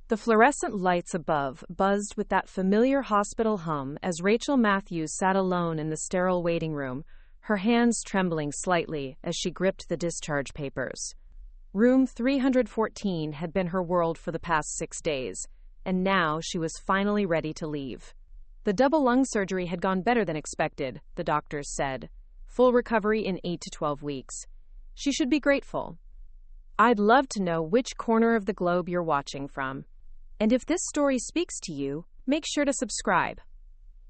The fluorescent lights above buzzed with that familiar hospital hum as Rachel Matthews sat alone in the sterile waiting room, her hands trembling slightly as she gripped the discharge papers. Room 314 had been her world for the past 6 days, and now she was finally ready to leave. The double lung surgery had gone better than expected, the doctors said. Full recovery in 8 to 12 weeks. She should be grateful. I'd love to know which corner of the globe you're watching from. And if this story speaks to you, make sure to subscribe.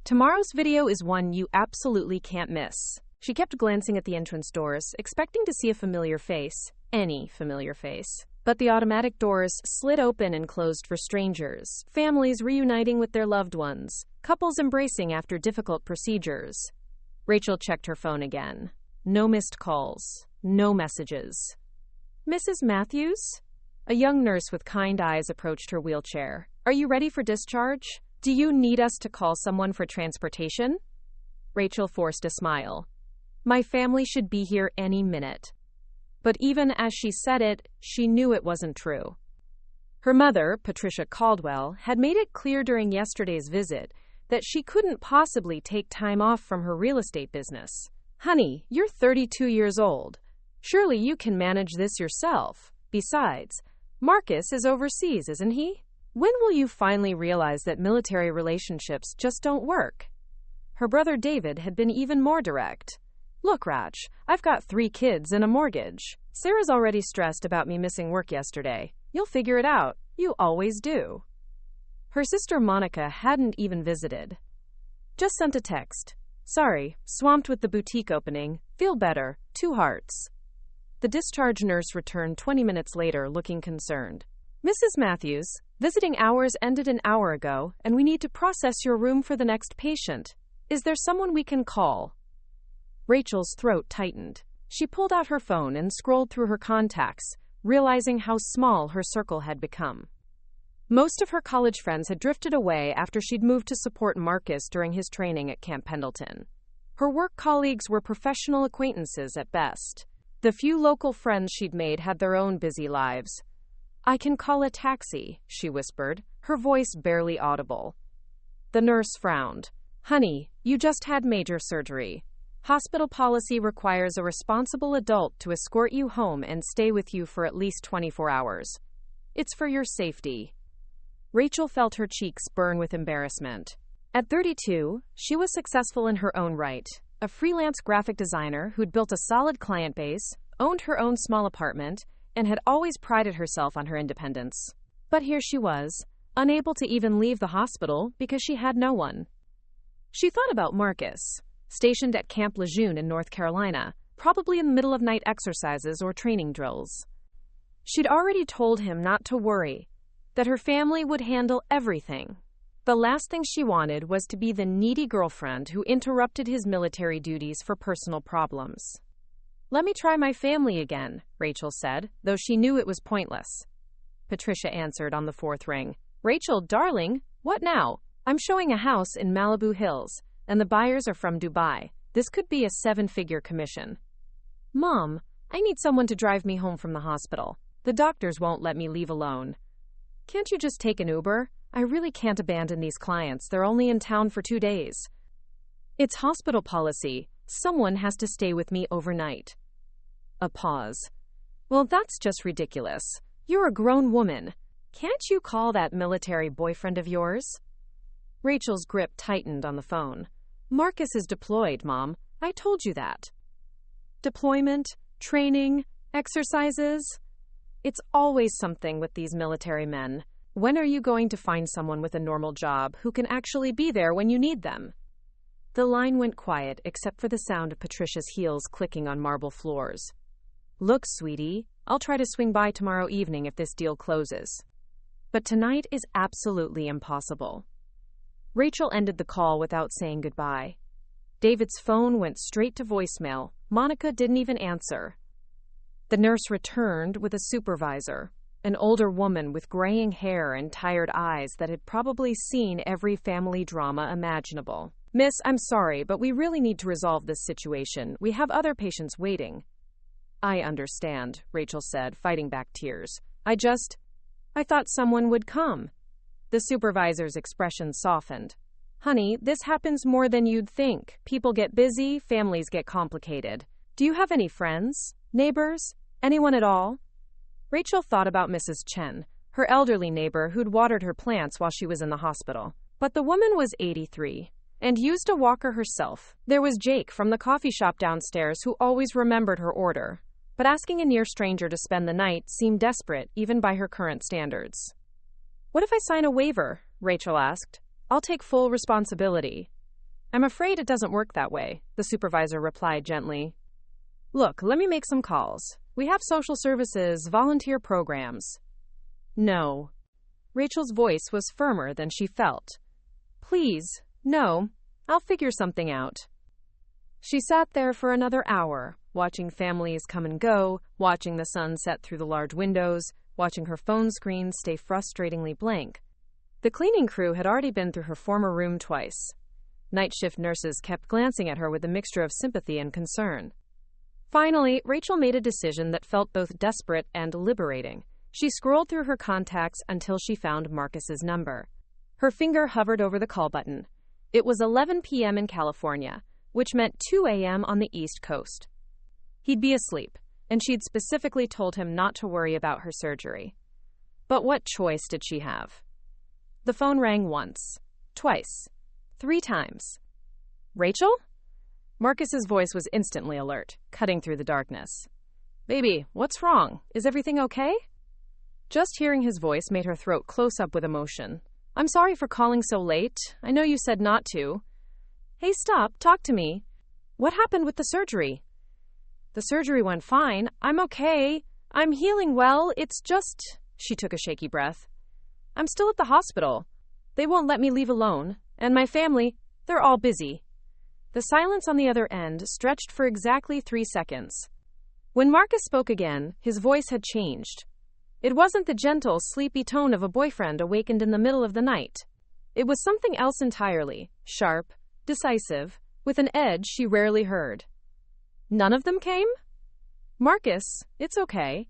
Tomorrow's video is one you absolutely can't miss. She kept glancing at the entrance doors, expecting to see a familiar face. Any familiar face. But the automatic doors slid open and closed for strangers, families reuniting with their loved ones, couples embracing after difficult procedures. Rachel checked her phone again. No missed calls. No messages. Mrs. Matthews? A young nurse with kind eyes approached her wheelchair. Are you ready for discharge? Do you need us to call someone for transportation? Rachel forced a smile. My family should be here any minute. But even as she said it, she knew it wasn't true. Her mother, Patricia Caldwell, had made it clear during yesterday's visit that she couldn't possibly take time off from her real estate business. Honey, you're 32 years old. Surely you can manage this yourself. Besides, Marcus is overseas, isn't he? When will you finally realize that military relationships just don't work? Her brother David had been even more direct. Look, Rach, I've got 3 kids and a mortgage. Sarah's already stressed about me missing work yesterday. You'll figure it out. You always do. Her sister Monica hadn't even visited. Just sent a text. Sorry, swamped with the boutique opening. Feel better. 2 hearts. The discharge nurse returned 20 minutes later, looking concerned. Mrs. Matthews, visiting hours ended an hour ago, and we need to process your room for the next patient. Is there someone we can call? Rachel's throat tightened. She pulled out her phone and scrolled through her contacts, realizing how small her circle had become. Most of her college friends had drifted away after she'd moved to support Marcus during his training at Camp Pendleton. Her work colleagues were professional acquaintances at best. The few local friends she'd made had their own busy lives. I can call a taxi, she whispered, her voice barely audible. The nurse frowned. Honey, you just had major surgery. Hospital policy requires a responsible adult to escort you home and stay with you for at least 24 hours. It's for your safety. Rachel felt her cheeks burn with embarrassment. At 32, she was successful in her own right. A freelance graphic designer who'd built a solid client base, owned her own small apartment, and had always prided herself on her independence. But here she was, unable to even leave the hospital because she had no one. She thought about Marcus, stationed at Camp Lejeune in North Carolina, probably in the middle of night exercises or training drills. She'd already told him not to worry, that her family would handle everything. The last thing she wanted was to be the needy girlfriend who interrupted his military duties for personal problems. Let me try my family again, Rachel said, though she knew it was pointless. Patricia answered on the 4th ring. Rachel, darling, what now? I'm showing a house in Malibu Hills, and the buyers are from Dubai. This could be a 7-figure commission. Mom, I need someone to drive me home from the hospital. The doctors won't let me leave alone. Can't you just take an Uber? I really can't abandon these clients. They're only in town for 2 days. It's hospital policy. Someone has to stay with me overnight. A pause. Well, that's just ridiculous. You're a grown woman. Can't you call that military boyfriend of yours? Rachel's grip tightened on the phone. Marcus is deployed, Mom. I told you that. Deployment, training, exercises. It's always something with these military men. When are you going to find someone with a normal job who can actually be there when you need them? The line went quiet except for the sound of Patricia's heels clicking on marble floors. Look, sweetie, I'll try to swing by tomorrow evening if this deal closes. But tonight is absolutely impossible. Rachel ended the call without saying goodbye. David's phone went straight to voicemail. Monica didn't even answer. The nurse returned with a supervisor, an older woman with graying hair and tired eyes that had probably seen every family drama imaginable. Miss, I'm sorry, but we really need to resolve this situation. We have other patients waiting. I understand, Rachel said, fighting back tears. I I thought someone would come. The supervisor's expression softened. Honey, this happens more than you'd think. People get busy, families get complicated. Do you have any friends? Neighbors? Anyone at all? Rachel thought about Mrs. Chen, her elderly neighbor who'd watered her plants while she was in the hospital. But the woman was 83 and used a walker herself. There was Jake from the coffee shop downstairs who always remembered her order. But asking a near stranger to spend the night seemed desperate, even by her current standards. What if I sign a waiver? Rachel asked. I'll take full responsibility. I'm afraid it doesn't work that way, the supervisor replied gently. Look, let me make some calls. We have social services, volunteer programs. No. Rachel's voice was firmer than she felt. Please, no. I'll figure something out. She sat there for another hour, watching families come and go, watching the sun set through the large windows, watching her phone screen stay frustratingly blank. The cleaning crew had already been through her former room twice. Night shift nurses kept glancing at her with a mixture of sympathy and concern. Finally, Rachel made a decision that felt both desperate and liberating. She scrolled through her contacts until she found Marcus's number. Her finger hovered over the call button. It was 11 p.m. in California, which meant 2 a.m. on the East Coast. He'd be asleep, and she'd specifically told him not to worry about her surgery. But what choice did she have? The phone rang once, twice, 3 times. Rachel? Marcus's voice was instantly alert, cutting through the darkness. Baby, what's wrong? Is everything okay? Just hearing his voice made her throat close up with emotion. I'm sorry for calling so late. I know you said not to. Hey, stop. Talk to me. What happened with the surgery? The surgery went fine. I'm okay. I'm healing well. It's just... She took a shaky breath. I'm still at the hospital. They won't let me leave alone. And my family, they're all busy. The silence on the other end stretched for exactly 3 seconds. When Marcus spoke again, his voice had changed. It wasn't the gentle, sleepy tone of a boyfriend awakened in the middle of the night. It was something else entirely, sharp, decisive, with an edge she rarely heard. None of them came? Marcus, it's okay.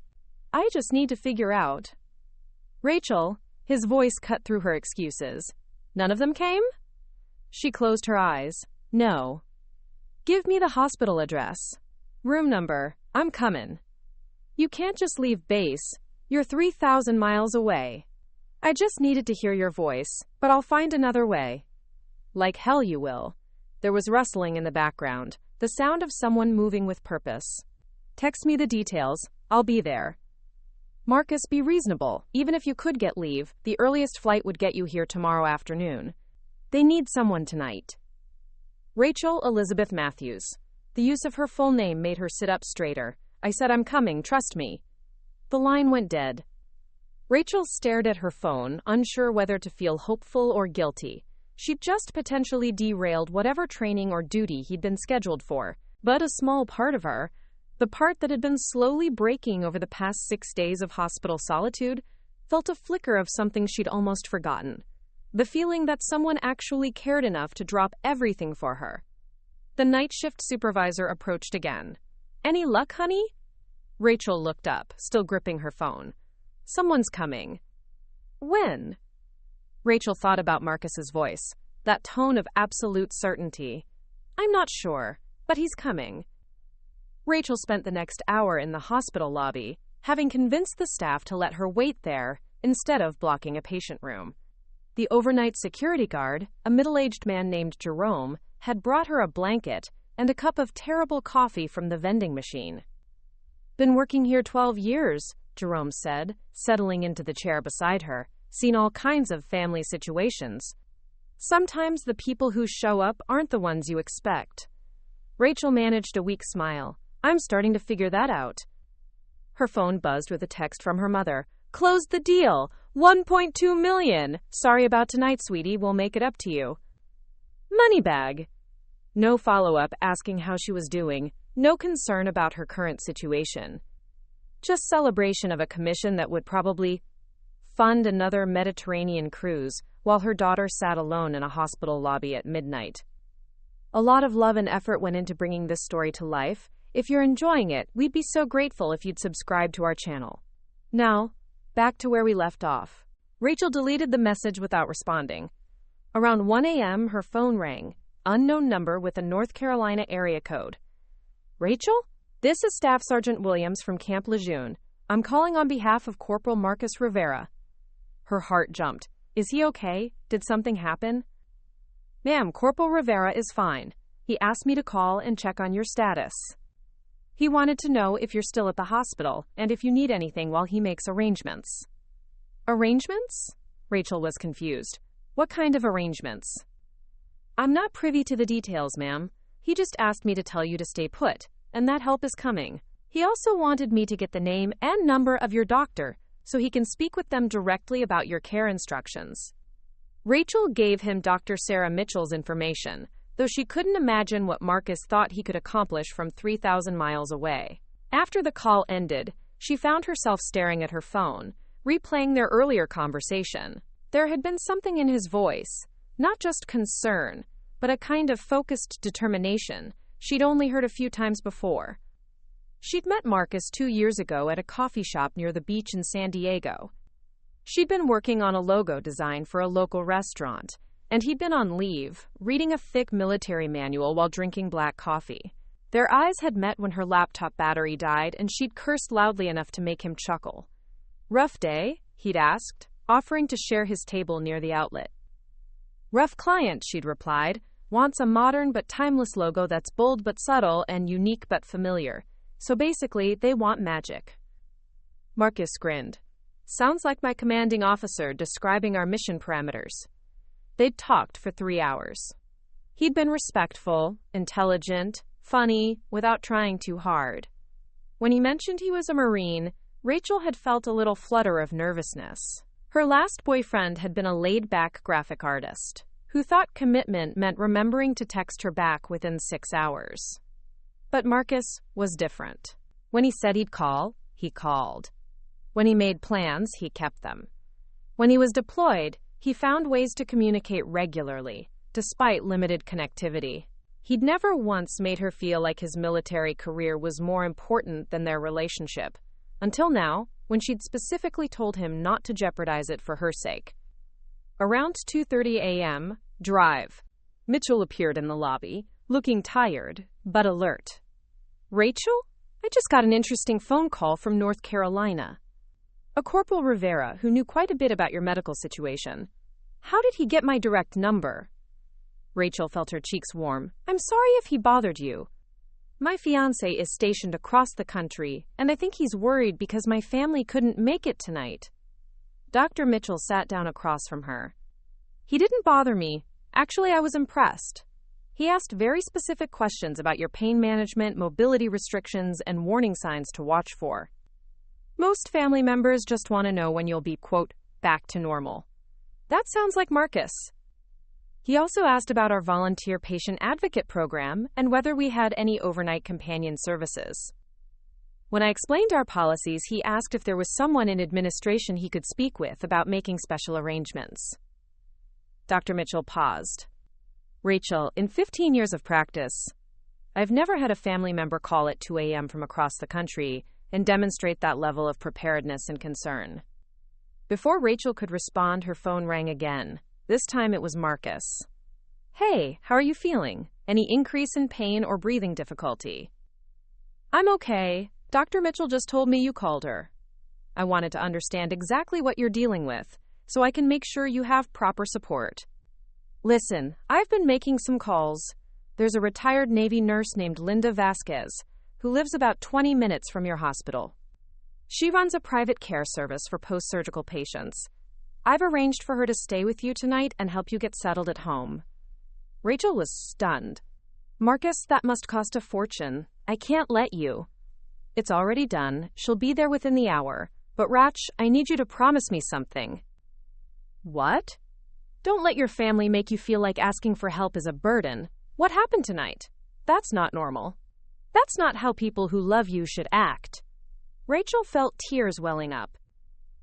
I just need to figure out. Rachel, his voice cut through her excuses. None of them came? She closed her eyes. No. Give me the hospital address. Room number. I'm coming. You can't just leave base. You're 3,000 miles away. I just needed to hear your voice, but I'll find another way. Like hell you will. There was rustling in the background, the sound of someone moving with purpose. Text me the details. I'll be there. Marcus, be reasonable. Even if you could get leave, the earliest flight would get you here tomorrow afternoon. They need someone tonight. Rachel Elizabeth Matthews. The use of her full name made her sit up straighter. I said I'm coming, trust me. The line went dead. Rachel stared at her phone, unsure whether to feel hopeful or guilty. She'd just potentially derailed whatever training or duty he'd been scheduled for. But a small part of her, the part that had been slowly breaking over the past 6 days of hospital solitude, felt a flicker of something she'd almost forgotten. The feeling that someone actually cared enough to drop everything for her. The night shift supervisor approached again. Any luck, honey? Rachel looked up, still gripping her phone. Someone's coming. When? Rachel thought about Marcus's voice, that tone of absolute certainty. I'm not sure, but he's coming. Rachel spent the next hour in the hospital lobby, having convinced the staff to let her wait there instead of blocking a patient room. The overnight security guard, a middle-aged man named Jerome, had brought her a blanket and a cup of terrible coffee from the vending machine. Been working here 12 years, Jerome said, settling into the chair beside her. Seen all kinds of family situations. Sometimes the people who show up aren't the ones you expect. Rachel managed a weak smile. I'm starting to figure that out. Her phone buzzed with a text from her mother. Closed the deal. 1.2 million. Sorry about tonight, sweetie. We'll make it up to you. Moneybag. No follow-up asking how she was doing. No concern about her current situation. Just celebration of a commission that would probably fund another Mediterranean cruise while her daughter sat alone in a hospital lobby at midnight. A lot of love and effort went into bringing this story to life. If you're enjoying it, we'd be so grateful if you'd subscribe to our channel. Now, Back to where we left off. Rachel deleted the message without responding. Around 1 a.m., her phone rang. Unknown number with a North Carolina area code. Rachel? This is Staff Sergeant Williams from Camp Lejeune. I'm calling on behalf of Corporal Marcus Rivera. Her heart jumped. Is he okay? Did something happen? Ma'am, Corporal Rivera is fine. He asked me to call and check on your status. He wanted to know if you're still at the hospital and if you need anything while he makes arrangements. Arrangements? Rachel was confused. What kind of arrangements? I'm not privy to the details, ma'am. He just asked me to tell you to stay put, and that help is coming. He also wanted me to get the name and number of your doctor so he can speak with them directly about your care instructions. Rachel gave him Dr. Sarah Mitchell's information, though she couldn't imagine what Marcus thought he could accomplish from 3,000 miles away. After the call ended, she found herself staring at her phone, replaying their earlier conversation. There had been something in his voice, not just concern, but a kind of focused determination she'd only heard a few times before. She'd met Marcus 2 years ago at a coffee shop near the beach in San Diego. She'd been working on a logo design for a local restaurant, and he'd been on leave, reading a thick military manual while drinking black coffee. Their eyes had met when her laptop battery died, and she'd cursed loudly enough to make him chuckle. Rough day? He'd asked, offering to share his table near the outlet. Rough client, she'd replied, wants a modern but timeless logo that's bold but subtle and unique but familiar. So basically, they want magic. Marcus grinned. Sounds like my commanding officer describing our mission parameters. They'd talked for 3 hours. He'd been respectful, intelligent, funny, without trying too hard. When he mentioned he was a Marine, Rachel had felt a little flutter of nervousness. Her last boyfriend had been a laid-back graphic artist, who thought commitment meant remembering to text her back within 6 hours. But Marcus was different. When he said he'd call, he called. When he made plans, he kept them. When he was deployed, he found ways to communicate regularly, despite limited connectivity. He'd never once made her feel like his military career was more important than their relationship, until now, when she'd specifically told him not to jeopardize it for her sake. Around 2:30 a.m., drive. Mitchell appeared in the lobby, looking tired, but alert. Rachel? I just got an interesting phone call from North Carolina. A Corporal Rivera who knew quite a bit about your medical situation. How did he get my direct number? Rachel felt her cheeks warm. I'm sorry if he bothered you. My fiancé is stationed across the country, and I think he's worried because my family couldn't make it tonight. Dr. Mitchell sat down across from her. He didn't bother me. Actually, I was impressed. He asked very specific questions about your pain management, mobility restrictions, and warning signs to watch for. Most family members just want to know when you'll be, quote, back to normal. That sounds like Marcus. He also asked about our volunteer patient advocate program and whether we had any overnight companion services. When I explained our policies, he asked if there was someone in administration he could speak with about making special arrangements. Dr. Mitchell paused. Rachel, in 15 years of practice, I've never had a family member call at 2 a.m. from across the country and demonstrate that level of preparedness and concern. Before Rachel could respond, her phone rang again. This time it was Marcus. Hey, how are you feeling? Any increase in pain or breathing difficulty? I'm okay. Dr. Mitchell just told me you called her. I wanted to understand exactly what you're dealing with, so I can make sure you have proper support. Listen, I've been making some calls. There's a retired Navy nurse named Linda Vasquez, who lives about 20 minutes from your hospital. She runs a private care service for post-surgical patients. I've arranged for her to stay with you tonight and help you get settled at home. Rachel was stunned. Marcus, that must cost a fortune. I can't let you. It's already done. She'll be there within the hour. But Rach, I need you to promise me something. What? Don't let your family make you feel like asking for help is a burden. What happened tonight? That's not normal. That's not how people who love you should act. Rachel felt tears welling up.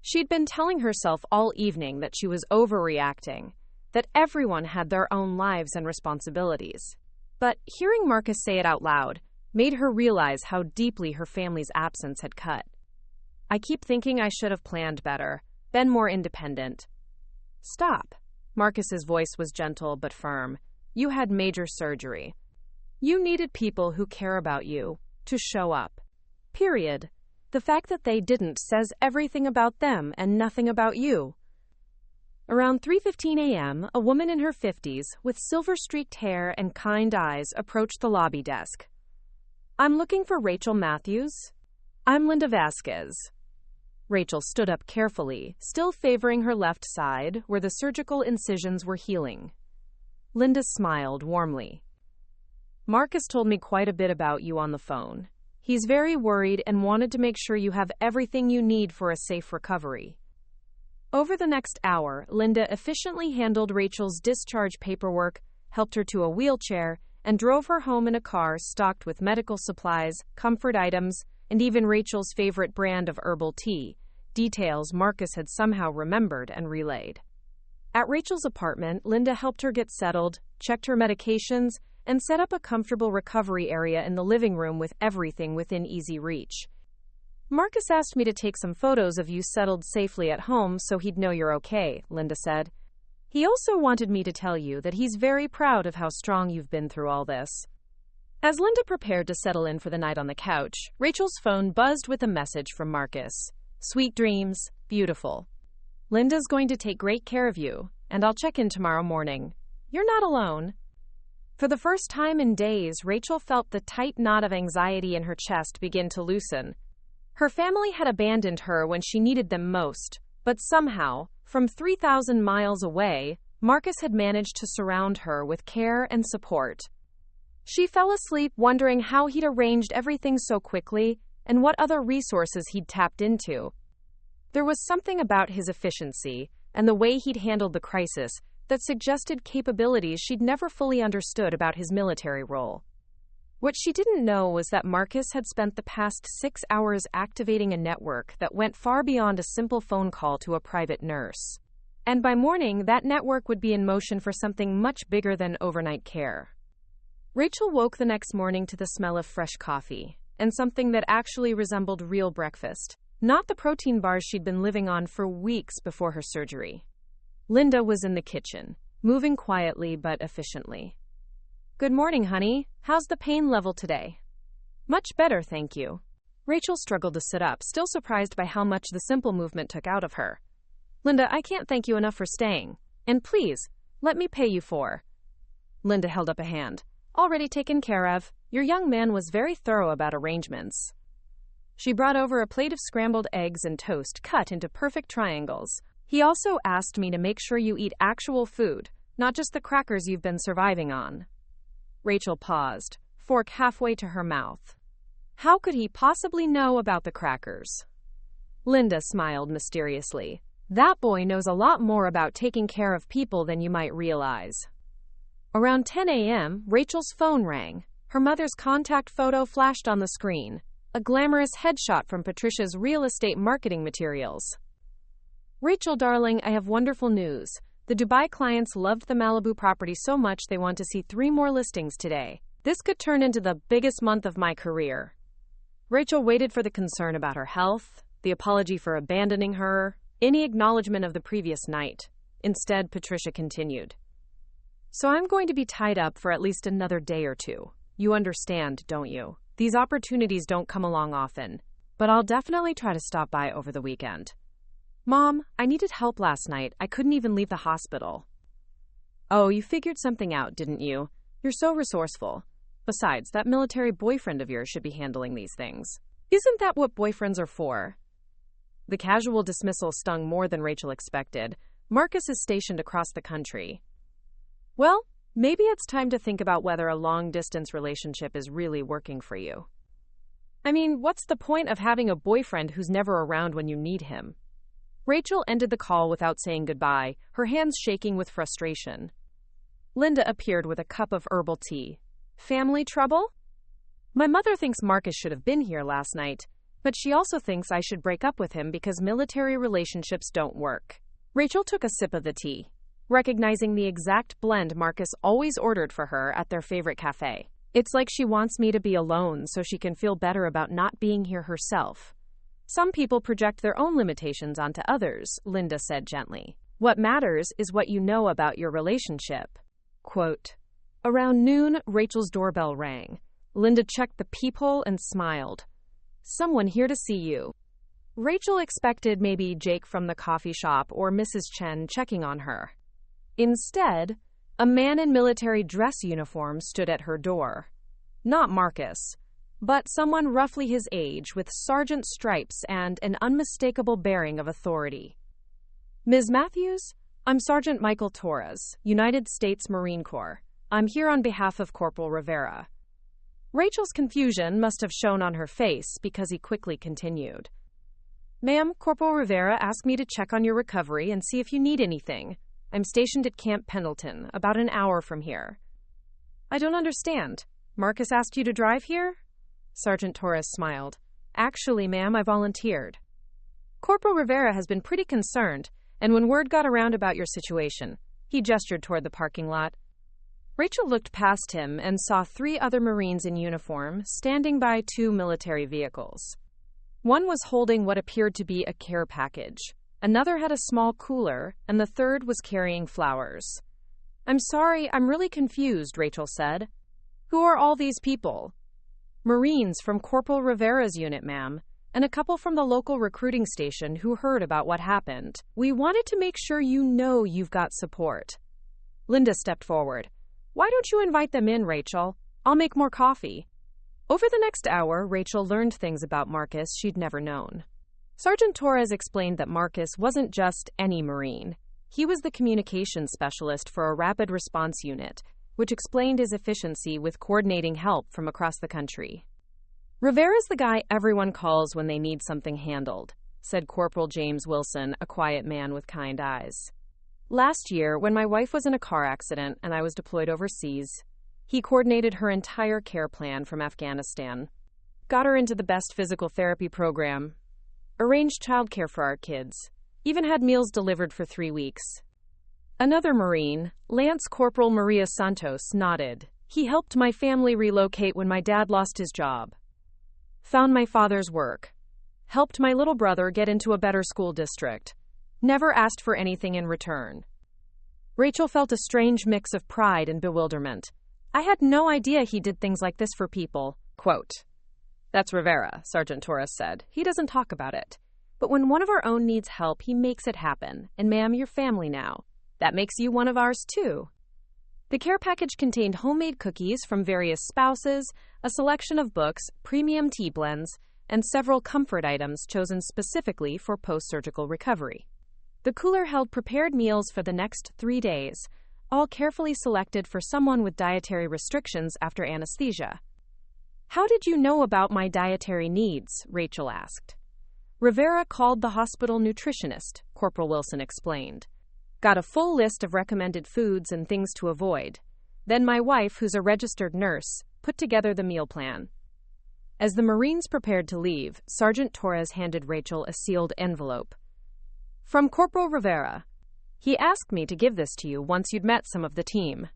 She'd been telling herself all evening that she was overreacting, that everyone had their own lives and responsibilities. But hearing Marcus say it out loud made her realize how deeply her family's absence had cut. I keep thinking I should have planned better, been more independent. Stop. Marcus's voice was gentle but firm. You had major surgery. You needed people who care about you to show up. Period. The fact that they didn't says everything about them and nothing about you. Around 3:15 a.m., a woman in her 50s, with silver-streaked hair and kind eyes, approached the lobby desk. I'm looking for Rachel Matthews. I'm Linda Vasquez. Rachel stood up carefully, still favoring her left side, where the surgical incisions were healing. Linda smiled warmly. Marcus told me quite a bit about you on the phone. He's very worried and wanted to make sure you have everything you need for a safe recovery. Over the next hour, Linda efficiently handled Rachel's discharge paperwork, helped her to a wheelchair, and drove her home in a car stocked with medical supplies, comfort items, and even Rachel's favorite brand of herbal tea, details Marcus had somehow remembered and relayed. At Rachel's apartment, Linda helped her get settled, checked her medications, and set up a comfortable recovery area in the living room with everything within easy reach. Marcus asked me to take some photos of you settled safely at home so he'd know you're okay, Linda said. He also wanted me to tell you that he's very proud of how strong you've been through all this. As Linda prepared to settle in for the night on the couch, Rachel's phone buzzed with a message from Marcus. Sweet dreams, beautiful. Linda's going to take great care of you, and I'll check in tomorrow morning. You're not alone. For the first time in days, Rachel felt the tight knot of anxiety in her chest begin to loosen. Her family had abandoned her when she needed them most, but somehow, from 3,000 miles away, Marcus had managed to surround her with care and support. She fell asleep wondering how he'd arranged everything so quickly and what other resources he'd tapped into. There was something about his efficiency and the way he'd handled the crisis that suggested capabilities she'd never fully understood about his military role. What she didn't know was that Marcus had spent the past 6 hours activating a network that went far beyond a simple phone call to a private nurse. And by morning, that network would be in motion for something much bigger than overnight care. Rachel woke the next morning to the smell of fresh coffee, and something that actually resembled real breakfast, not the protein bars she'd been living on for weeks before her surgery. Linda was in the kitchen, moving quietly but efficiently. Good morning, honey. How's the pain level today? Much better, thank you. Rachel struggled to sit up, still surprised by how much the simple movement took out of her. Linda, I can't thank you enough for staying. And please, let me pay you for. Linda held up a hand. Already taken care of. Your young man was very thorough about arrangements. She brought over a plate of scrambled eggs and toast cut into perfect triangles. He also asked me to make sure you eat actual food, not just the crackers you've been surviving on. Rachel paused, fork halfway to her mouth. How could he possibly know about the crackers? Linda smiled mysteriously. That boy knows a lot more about taking care of people than you might realize. Around 10 a.m., Rachel's phone rang. Her mother's contact photo flashed on the screen, a glamorous headshot from Patricia's real estate marketing materials. Rachel, darling, I have wonderful news. The Dubai clients loved the Malibu property so much they want to see 3 more listings today. This could turn into the biggest month of my career. Rachel waited for the concern about her health, the apology for abandoning her, any acknowledgement of the previous night. Instead, Patricia continued. So I'm going to be tied up for at least another day or two. You understand, don't you? These opportunities don't come along often, but I'll definitely try to stop by over the weekend. Mom, I needed help last night. I couldn't even leave the hospital. Oh, you figured something out, didn't you? You're so resourceful. Besides, that military boyfriend of yours should be handling these things. Isn't that what boyfriends are for? The casual dismissal stung more than Rachel expected. Marcus is stationed across the country. Well, maybe it's time to think about whether a long-distance relationship is really working for you. I mean, what's the point of having a boyfriend who's never around when you need him? Rachel ended the call without saying goodbye, her hands shaking with frustration. Linda appeared with a cup of herbal tea. Family trouble? My mother thinks Marcus should have been here last night, but she also thinks I should break up with him because military relationships don't work. Rachel took a sip of the tea, recognizing the exact blend Marcus always ordered for her at their favorite cafe. It's like she wants me to be alone so she can feel better about not being here herself. Some people project their own limitations onto others, Linda said gently. What matters is what you know about your relationship. Quote, around noon, Rachel's doorbell rang. Linda checked the peephole and smiled. Someone here to see you. Rachel expected maybe Jake from the coffee shop or Mrs. Chen checking on her. Instead, a man in military dress uniform stood at her door. Not Marcus, but someone roughly his age with sergeant stripes and an unmistakable bearing of authority. Ms. Matthews, I'm Sergeant Michael Torres, United States Marine Corps. I'm here on behalf of Corporal Rivera. Rachel's confusion must have shown on her face because he quickly continued. Ma'am, Corporal Rivera asked me to check on your recovery and see if you need anything. I'm stationed at Camp Pendleton, about an hour from here. I don't understand. Marcus asked you to drive here? Sergeant Torres smiled. Actually, ma'am, I volunteered. Corporal Rivera has been pretty concerned, and when word got around about your situation, he gestured toward the parking lot. Rachel looked past him and saw 3 other Marines in uniform standing by 2 military vehicles. One was holding what appeared to be a care package. Another had a small cooler, and the third was carrying flowers. I'm sorry, I'm really confused, Rachel said. Who are all these people? Marines from Corporal Rivera's unit, ma'am, and a couple from the local recruiting station who heard about what happened. We wanted to make sure you know you've got support. Linda stepped forward. Why don't you invite them in, Rachel? I'll make more coffee. Over the next hour, Rachel learned things about Marcus she'd never known. Sergeant Torres explained that Marcus wasn't just any Marine. He was the communications specialist for a rapid response unit, which explained his efficiency with coordinating help from across the country. Rivera's the guy everyone calls when they need something handled, said Corporal James Wilson, a quiet man with kind eyes. Last year, when my wife was in a car accident and I was deployed overseas, he coordinated her entire care plan from Afghanistan, got her into the best physical therapy program, arranged childcare for our kids, even had meals delivered for 3 weeks. Another Marine, Lance Corporal Maria Santos, nodded. He helped my family relocate when my dad lost his job. Found my father's work. Helped my little brother get into a better school district. Never asked for anything in return. Rachel felt a strange mix of pride and bewilderment. I had no idea he did things like this for people. Quote, That's Rivera, Sergeant Torres said. He doesn't talk about it. But when one of our own needs help, he makes it happen. And ma'am, you're family now. That makes you one of ours, too. The care package contained homemade cookies from various spouses, a selection of books, premium tea blends, and several comfort items chosen specifically for post-surgical recovery. The cooler held prepared meals for the next 3 days, all carefully selected for someone with dietary restrictions after anesthesia. How did you know about my dietary needs? Rachel asked. Rivera called the hospital nutritionist, Corporal Wilson explained. Got a full list of recommended foods and things to avoid. Then my wife, who's a registered nurse, put together the meal plan. As the Marines prepared to leave, Sergeant Torres handed Rachel a sealed envelope. From Corporal Rivera. He asked me to give this to you once you'd met some of the team.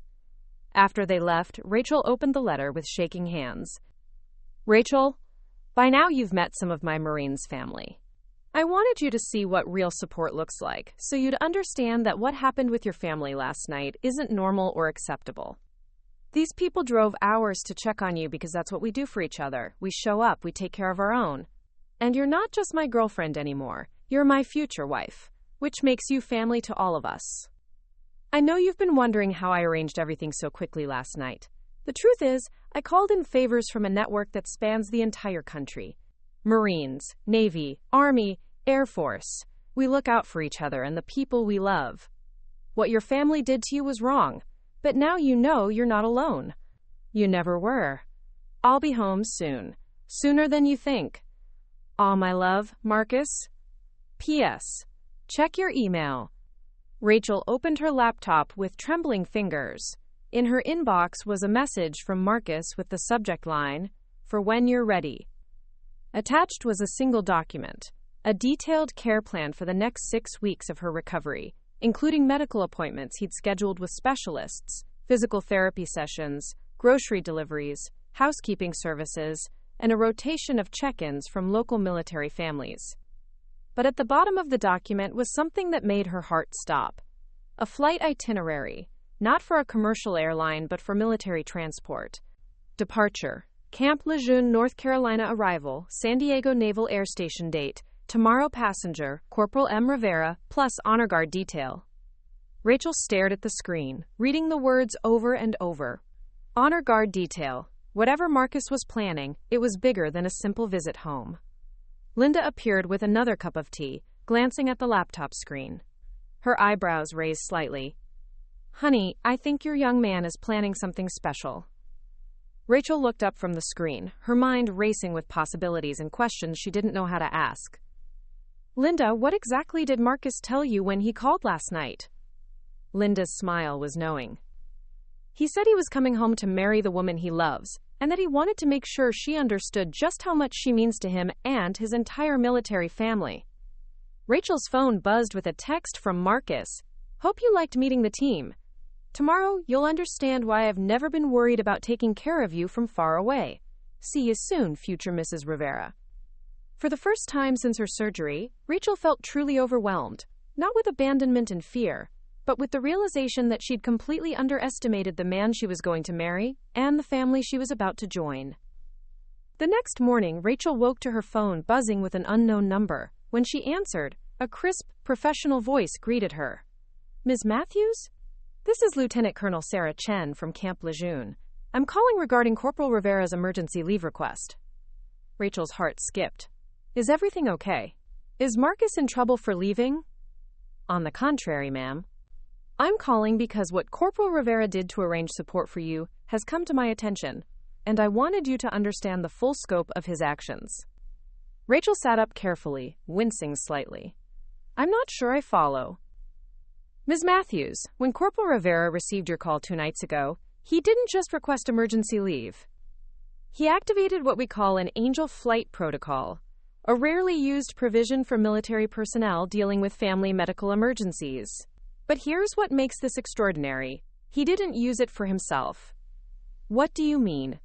After they left, Rachel opened the letter with shaking hands. Rachel, by now you've met some of my Marines family. I wanted you to see what real support looks like, so you'd understand that what happened with your family last night isn't normal or acceptable. These people drove hours to check on you because that's what we do for each other. We show up, we take care of our own. And you're not just my girlfriend anymore. You're my future wife, which makes you family to all of us. I know you've been wondering how I arranged everything so quickly last night. The truth is, I called in favors from a network that spans the entire country. Marines, Navy, Army, Air Force. We look out for each other and the people we love. What your family did to you was wrong, but now you know you're not alone. You never were. I'll be home soon, sooner than you think. All my love, Marcus. P.S. Check your email. Rachel opened her laptop with trembling fingers. In her inbox was a message from Marcus with the subject line, "For when you're ready." Attached was a single document, a detailed care plan for the next 6 weeks of her recovery, including medical appointments he'd scheduled with specialists, physical therapy sessions, grocery deliveries, housekeeping services, and a rotation of check-ins from local military families. But at the bottom of the document was something that made her heart stop. A flight itinerary, not for a commercial airline but for military transport. Departure: Camp Lejeune, North Carolina. Arrival: San Diego Naval Air Station. Date: tomorrow. Passenger: Corporal M. Rivera, plus honor guard detail. Rachel stared at the screen, reading the words over and over. Honor guard detail. Whatever Marcus was planning, it was bigger than a simple visit home. Linda appeared with another cup of tea, glancing at the laptop screen. Her eyebrows raised slightly. "Honey, I think your young man is planning something special." Rachel looked up from the screen, her mind racing with possibilities and questions she didn't know how to ask. "Linda, what exactly did Marcus tell you when he called last night?" Linda's smile was knowing. "He said he was coming home to marry the woman he loves, and that he wanted to make sure she understood just how much she means to him and his entire military family." Rachel's phone buzzed with a text from Marcus. "Hope you liked meeting the team. Tomorrow, you'll understand why I've never been worried about taking care of you from far away. See you soon, future Mrs. Rivera." For the first time since her surgery, Rachel felt truly overwhelmed, not with abandonment and fear, but with the realization that she'd completely underestimated the man she was going to marry and the family she was about to join. The next morning, Rachel woke to her phone buzzing with an unknown number. When she answered, a crisp, professional voice greeted her. "Ms. Matthews? This is Lieutenant Colonel Sarah Chen from Camp Lejeune. I'm calling regarding Corporal Rivera's emergency leave request." Rachel's heart skipped. "Is everything okay? Is Marcus in trouble for leaving?" "On the contrary, ma'am. I'm calling because what Corporal Rivera did to arrange support for you has come to my attention, and I wanted you to understand the full scope of his actions." Rachel sat up carefully, wincing slightly. "I'm not sure I follow." "Ms. Matthews, when Corporal Rivera received your call 2 nights ago, he didn't just request emergency leave. He activated what we call an Angel Flight Protocol, a rarely used provision for military personnel dealing with family medical emergencies. But here's what makes this extraordinary. He didn't use it for himself." "What do you mean?"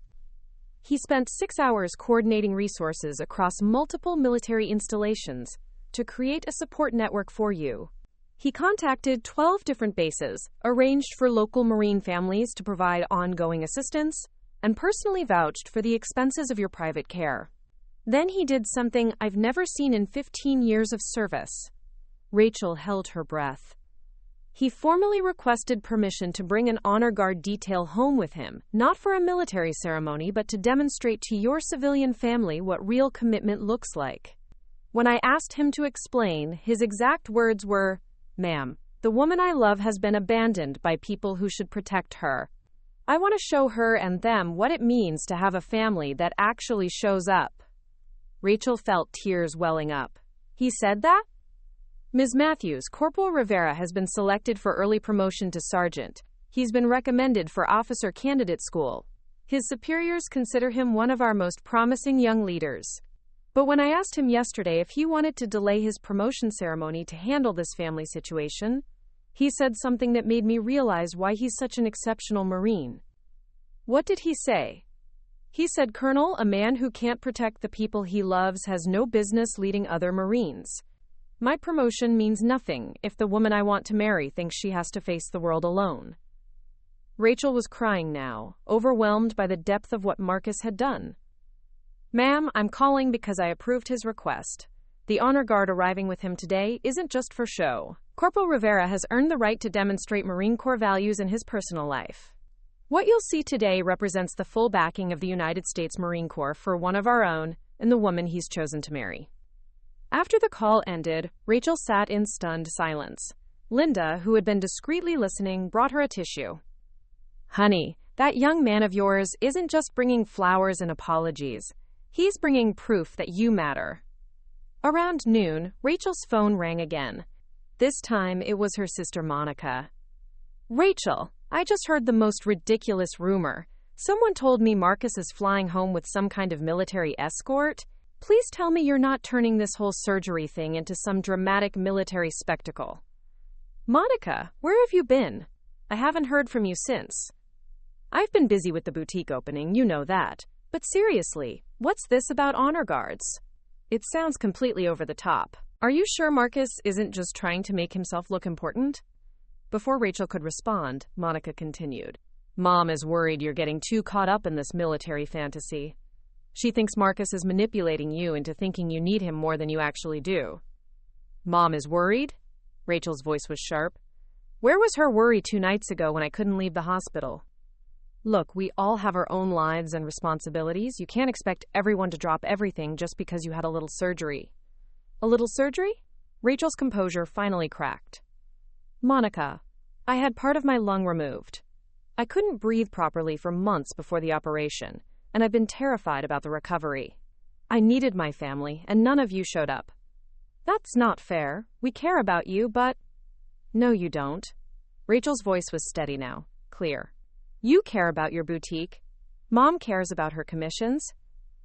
"He spent 6 hours coordinating resources across multiple military installations to create a support network for you. He contacted 12 different bases, arranged for local Marine families to provide ongoing assistance, and personally vouched for the expenses of your private care. Then he did something I've never seen in 15 years of service." Rachel held her breath. "He formally requested permission to bring an honor guard detail home with him, not for a military ceremony but to demonstrate to your civilian family what real commitment looks like. When I asked him to explain, his exact words were, 'Ma'am, the woman I love has been abandoned by people who should protect her. I want to show her and them what it means to have a family that actually shows up.'" Rachel felt tears welling up. "He said that?" "Ms. Matthews, Corporal Rivera has been selected for early promotion to sergeant. He's been recommended for officer candidate school. His superiors consider him one of our most promising young leaders. But when I asked him yesterday if he wanted to delay his promotion ceremony to handle this family situation, he said something that made me realize why he's such an exceptional Marine." "What did he say?" "He said, 'Colonel, a man who can't protect the people he loves has no business leading other Marines. My promotion means nothing if the woman I want to marry thinks she has to face the world alone.'" Rachel was crying now, overwhelmed by the depth of what Marcus had done. "Ma'am, I'm calling because I approved his request. The honor guard arriving with him today isn't just for show. Corporal Rivera has earned the right to demonstrate Marine Corps values in his personal life. What you'll see today represents the full backing of the United States Marine Corps for one of our own and the woman he's chosen to marry." After the call ended, Rachel sat in stunned silence. Linda, who had been discreetly listening, brought her a tissue. "Honey, that young man of yours isn't just bringing flowers and apologies. He's bringing proof that you matter." Around noon, Rachel's phone rang again. This time, it was her sister Monica. "Rachel, I just heard the most ridiculous rumor. Someone told me Marcus is flying home with some kind of military escort. Please tell me you're not turning this whole surgery thing into some dramatic military spectacle." "Monica, where have you been? I haven't heard from you since." "I've been busy with the boutique opening, you know that. But seriously, what's this about honor guards? It sounds completely over the top. Are you sure Marcus isn't just trying to make himself look important? Before Rachel could respond, Monica continued. Mom is worried you're getting too caught up in this military fantasy. She thinks Marcus is manipulating you into thinking you need him more than you actually do. Mom is worried? Rachel's voice was sharp. Where was her worry 2 nights ago when I couldn't leave the hospital? Look, we all have our own lives and responsibilities. You can't expect everyone to drop everything just because you had a little surgery. A little surgery? Rachel's composure finally cracked. Monica, I had part of my lung removed. I couldn't breathe properly for months before the operation, and I've been terrified about the recovery. I needed my family, and none of you showed up. That's not fair. We care about you, but... No, you don't. Rachel's voice was steady now, clear. You care about your boutique. Mom cares about her commissions.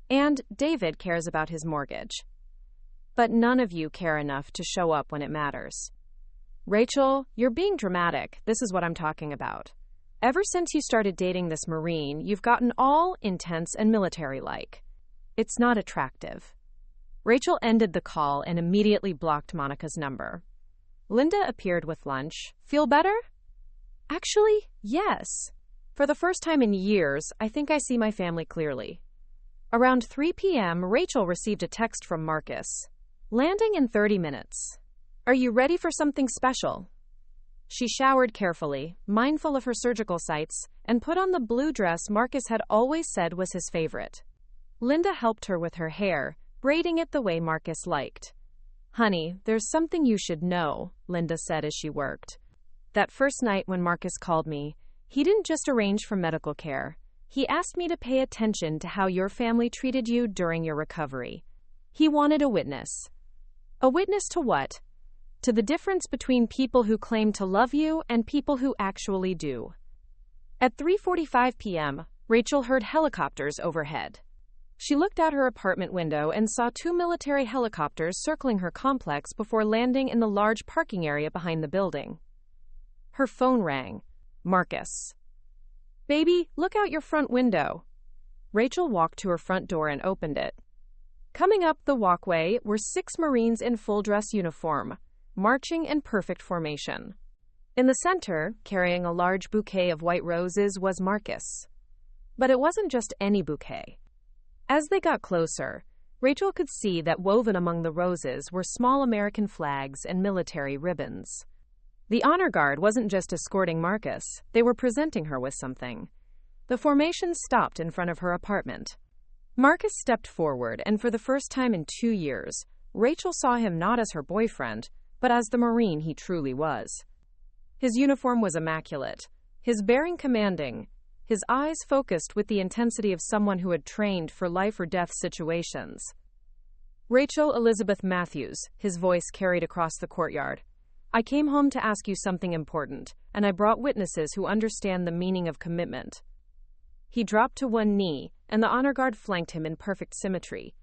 And David cares about his mortgage. But none of you care enough to show up when it matters. Rachel, you're being dramatic. This is what I'm talking about. Ever since you started dating this Marine, you've gotten all intense and military-like. It's not attractive. Rachel ended the call and immediately blocked Monica's number. Linda appeared with lunch. Feel better? Actually, yes. For the first time in years, I think I see my family clearly. Around 3 p.m., Rachel received a text from Marcus. Landing in 30 minutes. Are you ready for something special? She showered carefully, mindful of her surgical sites, and put on the blue dress Marcus had always said was his favorite. Linda helped her with her hair, braiding it the way Marcus liked. Honey, there's something you should know, Linda said as she worked. That first night when Marcus called me, he didn't just arrange for medical care. He asked me to pay attention to how your family treated you during your recovery. He wanted a witness. A witness to what? To the difference between people who claim to love you and people who actually do. At 3:45 p.m., Rachel heard helicopters overhead. She looked out her apartment window and saw 2 military helicopters circling her complex before landing in the large parking area behind the building. Her phone rang. Marcus. Baby, look out your front window. Rachel walked to her front door and opened it. Coming up the walkway were 6 Marines in full dress uniform, marching in perfect formation. In the center, carrying a large bouquet of white roses, was Marcus. But it wasn't just any bouquet. As they got closer, Rachel could see that woven among the roses were small American flags and military ribbons. The honor guard wasn't just escorting Marcus, they were presenting her with something. The formation stopped in front of her apartment. Marcus stepped forward, and for the first time in 2 years, Rachel saw him not as her boyfriend, but as the Marine he truly was. His uniform was immaculate, his bearing commanding, his eyes focused with the intensity of someone who had trained for life-or-death situations. Rachel Elizabeth Matthews, his voice carried across the courtyard. I came home to ask you something important, and I brought witnesses who understand the meaning of commitment. He dropped to one knee, and the honor guard flanked him in perfect symmetry.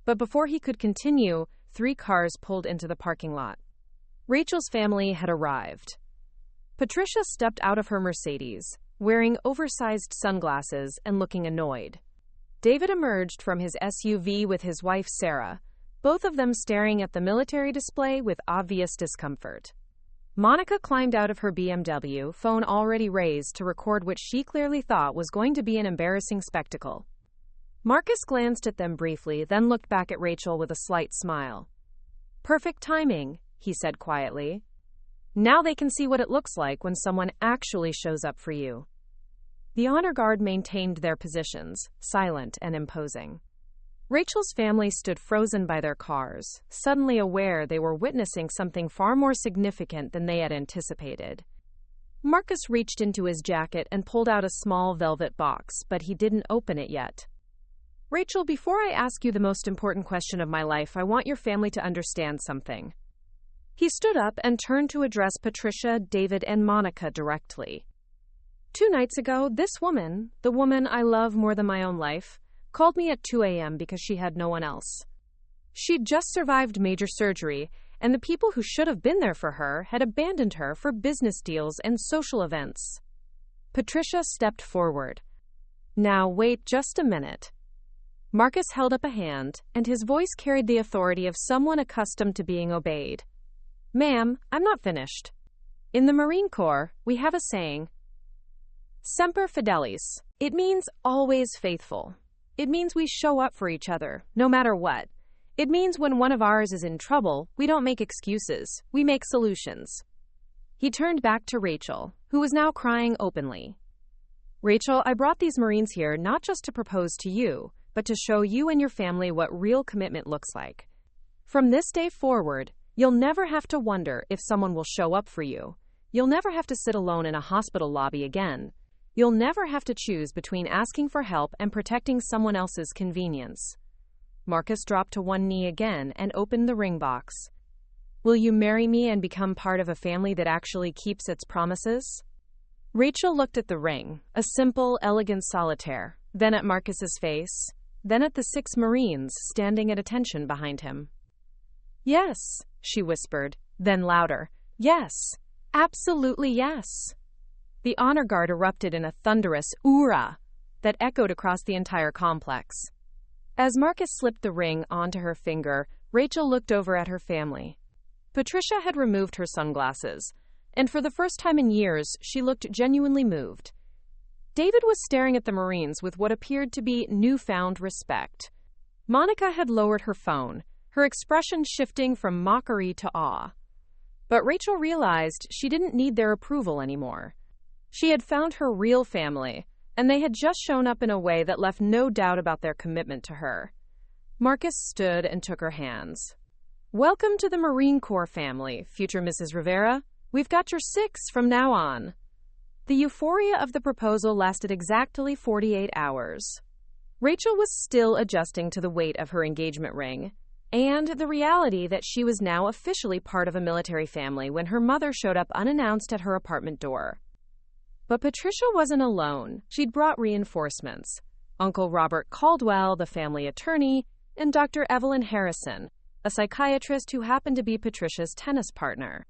But before he could continue, 3 cars pulled into the parking lot. Rachel's family had arrived. Patricia stepped out of her Mercedes, wearing oversized sunglasses and looking annoyed. David emerged from his SUV with his wife Sarah, both of them staring at the military display with obvious discomfort. Monica climbed out of her BMW, phone already raised to record what she clearly thought was going to be an embarrassing spectacle. Marcus glanced at them briefly, then looked back at Rachel with a slight smile. Perfect timing, he said quietly. Now they can see what it looks like when someone actually shows up for you. The honor guard maintained their positions, silent and imposing. Rachel's family stood frozen by their cars, suddenly aware they were witnessing something far more significant than they had anticipated. Marcus reached into his jacket and pulled out a small velvet box, but he didn't open it yet. Rachel, before I ask you the most important question of my life, I want your family to understand something. He stood up and turned to address Patricia, David, and Monica directly. 2 nights ago, this woman, the woman I love more than my own life, called me at 2 a.m. because she had no one else. She'd just survived major surgery, and the people who should have been there for her had abandoned her for business deals and social events. Patricia stepped forward. Now wait just a minute. Marcus held up a hand, and his voice carried the authority of someone accustomed to being obeyed. Ma'am, I'm not finished. In the Marine Corps, we have a saying, Semper Fidelis. It means always faithful. It means we show up for each other, no matter what. It means when one of ours is in trouble, we don't make excuses, we make solutions. He turned back to Rachel, who was now crying openly. Rachel, I brought these Marines here not just to propose to you, but to show you and your family what real commitment looks like. From this day forward, you'll never have to wonder if someone will show up for you. You'll never have to sit alone in a hospital lobby again. You'll never have to choose between asking for help and protecting someone else's convenience. Marcus dropped to one knee again and opened the ring box. Will you marry me and become part of a family that actually keeps its promises? Rachel looked at the ring, a simple, elegant solitaire, then at Marcus's face, then at the 6 Marines standing at attention behind him. Yes, she whispered, then louder. Yes, absolutely yes. The honor guard erupted in a thunderous "Oorah" that echoed across the entire complex. As Marcus slipped the ring onto her finger, Rachel looked over at her family. Patricia had removed her sunglasses, and for the first time in years, she looked genuinely moved. David was staring at the Marines with what appeared to be newfound respect. Monica had lowered her phone, her expression shifting from mockery to awe. But Rachel realized she didn't need their approval anymore. She had found her real family, and they had just shown up in a way that left no doubt about their commitment to her. Marcus stood and took her hands. Welcome to the Marine Corps family, future Mrs. Rivera. We've got your 6 from now on. The euphoria of the proposal lasted exactly 48 hours. Rachel was still adjusting to the weight of her engagement ring, and the reality that she was now officially part of a military family when her mother showed up unannounced at her apartment door. But Patricia wasn't alone. She'd brought reinforcements. Uncle Robert Caldwell, the family attorney, and Dr. Evelyn Harrison, a psychiatrist who happened to be Patricia's tennis partner.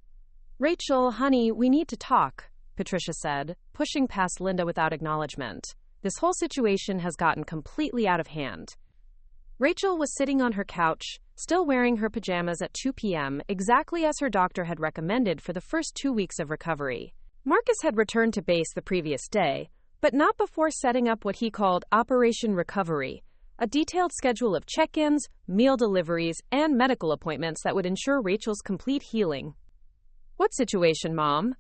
Rachel, honey, we need to talk, Patricia said, pushing past Linda without acknowledgement. This whole situation has gotten completely out of hand. Rachel was sitting on her couch, still wearing her pajamas at 2 p.m., exactly as her doctor had recommended for the first 2 weeks of recovery. Marcus had returned to base the previous day, but not before setting up what he called Operation Recovery, a detailed schedule of check-ins, meal deliveries, and medical appointments that would ensure Rachel's complete healing. What situation, Mom?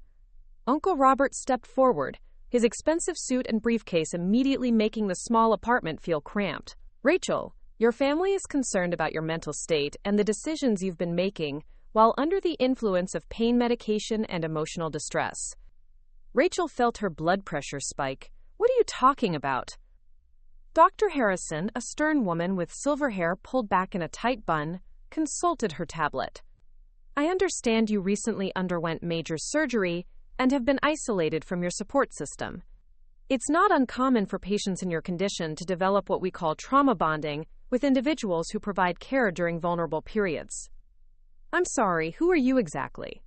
Uncle Robert stepped forward, his expensive suit and briefcase immediately making the small apartment feel cramped. Rachel, your family is concerned about your mental state and the decisions you've been making while under the influence of pain medication and emotional distress. Rachel felt her blood pressure spike. What are you talking about? Dr. Harrison, a stern woman with silver hair pulled back in a tight bun, consulted her tablet. I understand you recently underwent major surgery and have been isolated from your support system. It's not uncommon for patients in your condition to develop what we call trauma bonding with individuals who provide care during vulnerable periods. I'm sorry, who are you exactly?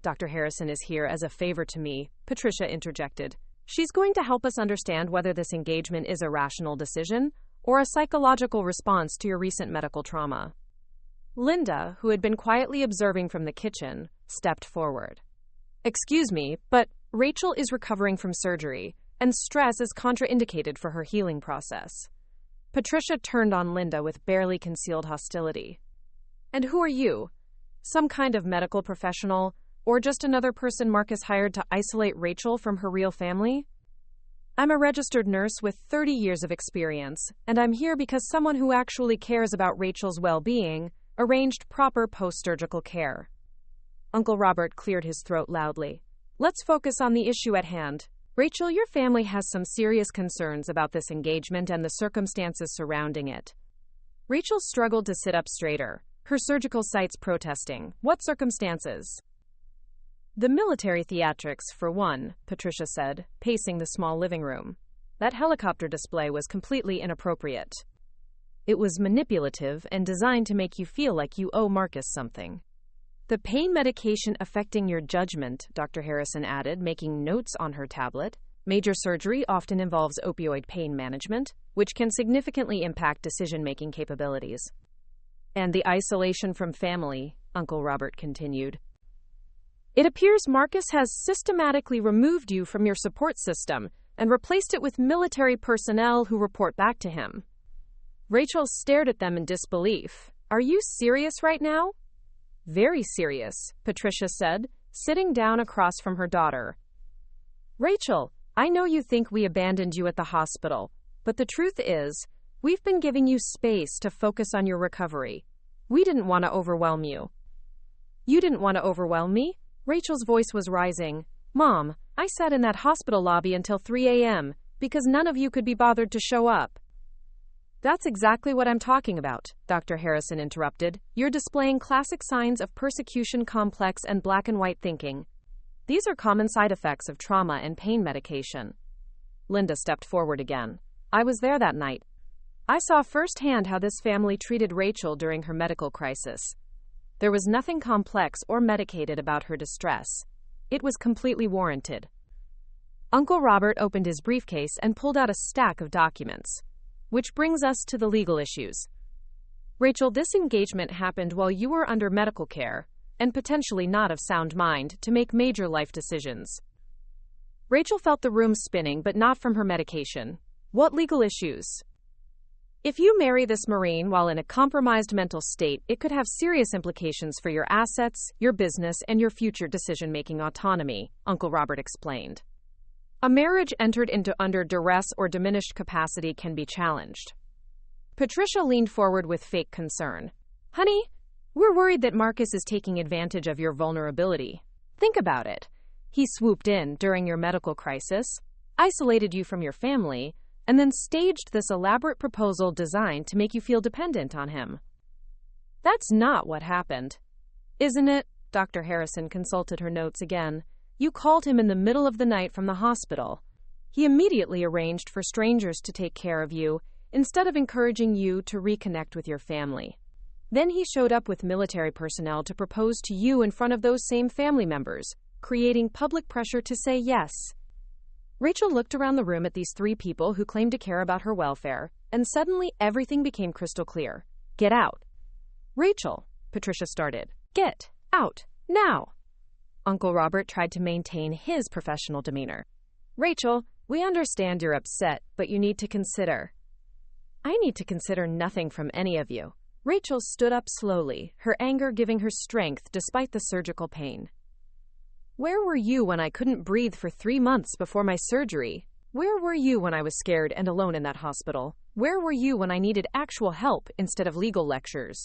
Dr. Harrison is here as a favor to me, Patricia interjected. She's going to help us understand whether this engagement is a rational decision or a psychological response to your recent medical trauma. Linda, who had been quietly observing from the kitchen, stepped forward. Excuse me, but Rachel is recovering from surgery, and stress is contraindicated for her healing process. Patricia turned on Linda with barely concealed hostility. And who are you? Some kind of medical professional, or just another person Marcus hired to isolate Rachel from her real family? I'm a registered nurse with 30 years of experience, and I'm here because someone who actually cares about Rachel's well-being arranged proper post-surgical care. Uncle Robert cleared his throat loudly. Let's focus on the issue at hand. Rachel, your family has some serious concerns about this engagement and the circumstances surrounding it. Rachel struggled to sit up straighter, her surgical sites protesting. What circumstances? The military theatrics, for one, Patricia said, pacing the small living room. That helicopter display was completely inappropriate. It was manipulative and designed to make you feel like you owe Marcus something. The pain medication affecting your judgment, Dr. Harrison added, making notes on her tablet. Major surgery often involves opioid pain management, which can significantly impact decision-making capabilities. And the isolation from family, Uncle Robert continued. It appears Marcus has systematically removed you from your support system and replaced it with military personnel who report back to him. Rachel stared at them in disbelief. Are you serious right now? Very serious, Patricia said, sitting down across from her daughter. Rachel, I know you think we abandoned you at the hospital, but the truth is, we've been giving you space to focus on your recovery. We didn't want to overwhelm you. You didn't want to overwhelm me? Rachel's voice was rising. Mom, I sat in that hospital lobby until 3 a.m. because none of you could be bothered to show up. That's exactly what I'm talking about, Dr. Harrison interrupted. You're displaying classic signs of persecution complex and black and white thinking. These are common side effects of trauma and pain medication. Linda stepped forward again. I was there that night. I saw firsthand how this family treated Rachel during her medical crisis. There was nothing complex or medicated about her distress. It was completely warranted. Uncle Robert opened his briefcase and pulled out a stack of documents. Which brings us to the legal issues. Rachel, this engagement happened while you were under medical care, and potentially not of sound mind, to make major life decisions. Rachel felt the room spinning, but not from her medication. What legal issues? If you marry this Marine while in a compromised mental state, it could have serious implications for your assets, your business, and your future decision-making autonomy, Uncle Robert explained. A marriage entered into under duress or diminished capacity can be challenged. Patricia leaned forward with fake concern. Honey, we're worried that Marcus is taking advantage of your vulnerability. Think about it. He swooped in during your medical crisis, isolated you from your family, and then staged this elaborate proposal designed to make you feel dependent on him. That's not what happened. Isn't it? Dr. Harrison consulted her notes again. You called him in the middle of the night from the hospital. He immediately arranged for strangers to take care of you, instead of encouraging you to reconnect with your family. Then he showed up with military personnel to propose to you in front of those same family members, creating public pressure to say yes. Rachel looked around the room at these three people who claimed to care about her welfare, and suddenly everything became crystal clear. Get out. Rachel, Patricia started. Get out, now. Uncle Robert tried to maintain his professional demeanor. Rachel, we understand you're upset, but you need to consider. I need to consider nothing from any of you. Rachel stood up slowly, her anger giving her strength despite the surgical pain. Where were you when I couldn't breathe for 3 months before my surgery? Where were you when I was scared and alone in that hospital? Where were you when I needed actual help instead of legal lectures?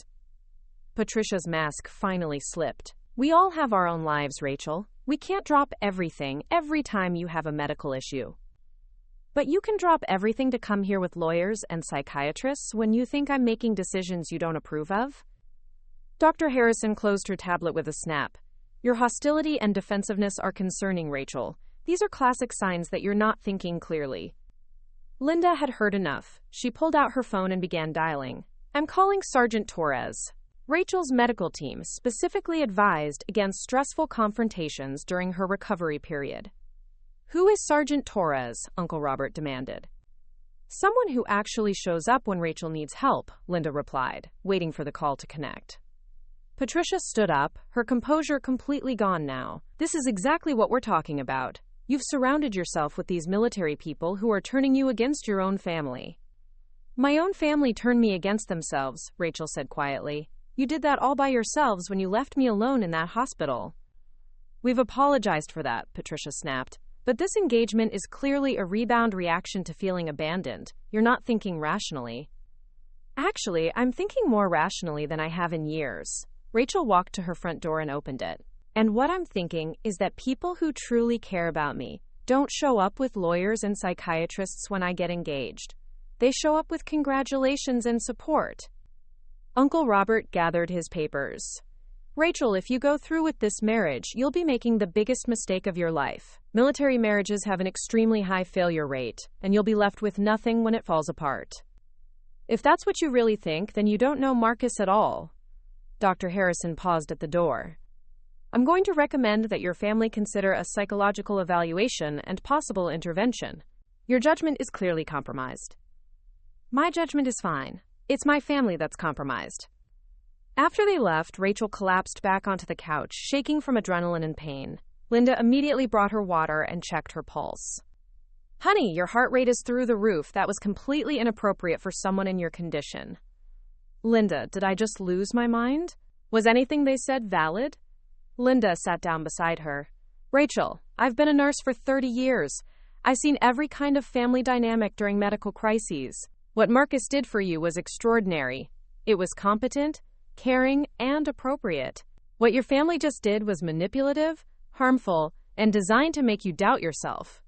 Patricia's mask finally slipped. We all have our own lives, Rachel. We can't drop everything every time you have a medical issue. But you can drop everything to come here with lawyers and psychiatrists when you think I'm making decisions you don't approve of? Dr. Harrison closed her tablet with a snap. Your hostility and defensiveness are concerning, Rachel. These are classic signs that you're not thinking clearly. Linda had heard enough. She pulled out her phone and began dialing. I'm calling Sergeant Torres. Rachel's medical team specifically advised against stressful confrontations during her recovery period. Who is Sergeant Torres? Uncle Robert demanded. Someone who actually shows up when Rachel needs help, Linda replied, waiting for the call to connect. Patricia stood up, her composure completely gone now. This is exactly what we're talking about. You've surrounded yourself with these military people who are turning you against your own family. My own family turned me against themselves, Rachel said quietly. You did that all by yourselves when you left me alone in that hospital. We've apologized for that, Patricia snapped. But this engagement is clearly a rebound reaction to feeling abandoned. You're not thinking rationally. Actually, I'm thinking more rationally than I have in years. Rachel walked to her front door and opened it. And what I'm thinking is that people who truly care about me don't show up with lawyers and psychiatrists when I get engaged. They show up with congratulations and support. Uncle Robert gathered his papers. Rachel, if you go through with this marriage, you'll be making the biggest mistake of your life. Military marriages have an extremely high failure rate, and you'll be left with nothing when it falls apart. If that's what you really think, then you don't know Marcus at all. Dr. Harrison paused at the door. I'm going to recommend that your family consider a psychological evaluation and possible intervention. Your judgment is clearly compromised. My judgment is fine. It's my family that's compromised. After they left, Rachel collapsed back onto the couch, shaking from adrenaline and pain. Linda immediately brought her water and checked her pulse. Honey, your heart rate is through the roof. That was completely inappropriate for someone in your condition. Linda, did I just lose my mind? Was anything they said valid? Linda sat down beside her. Rachel, I've been a nurse for 30 years. I've seen every kind of family dynamic during medical crises. What Marcus did for you was extraordinary. It was competent, caring, and appropriate. What your family just did was manipulative, harmful, and designed to make you doubt yourself.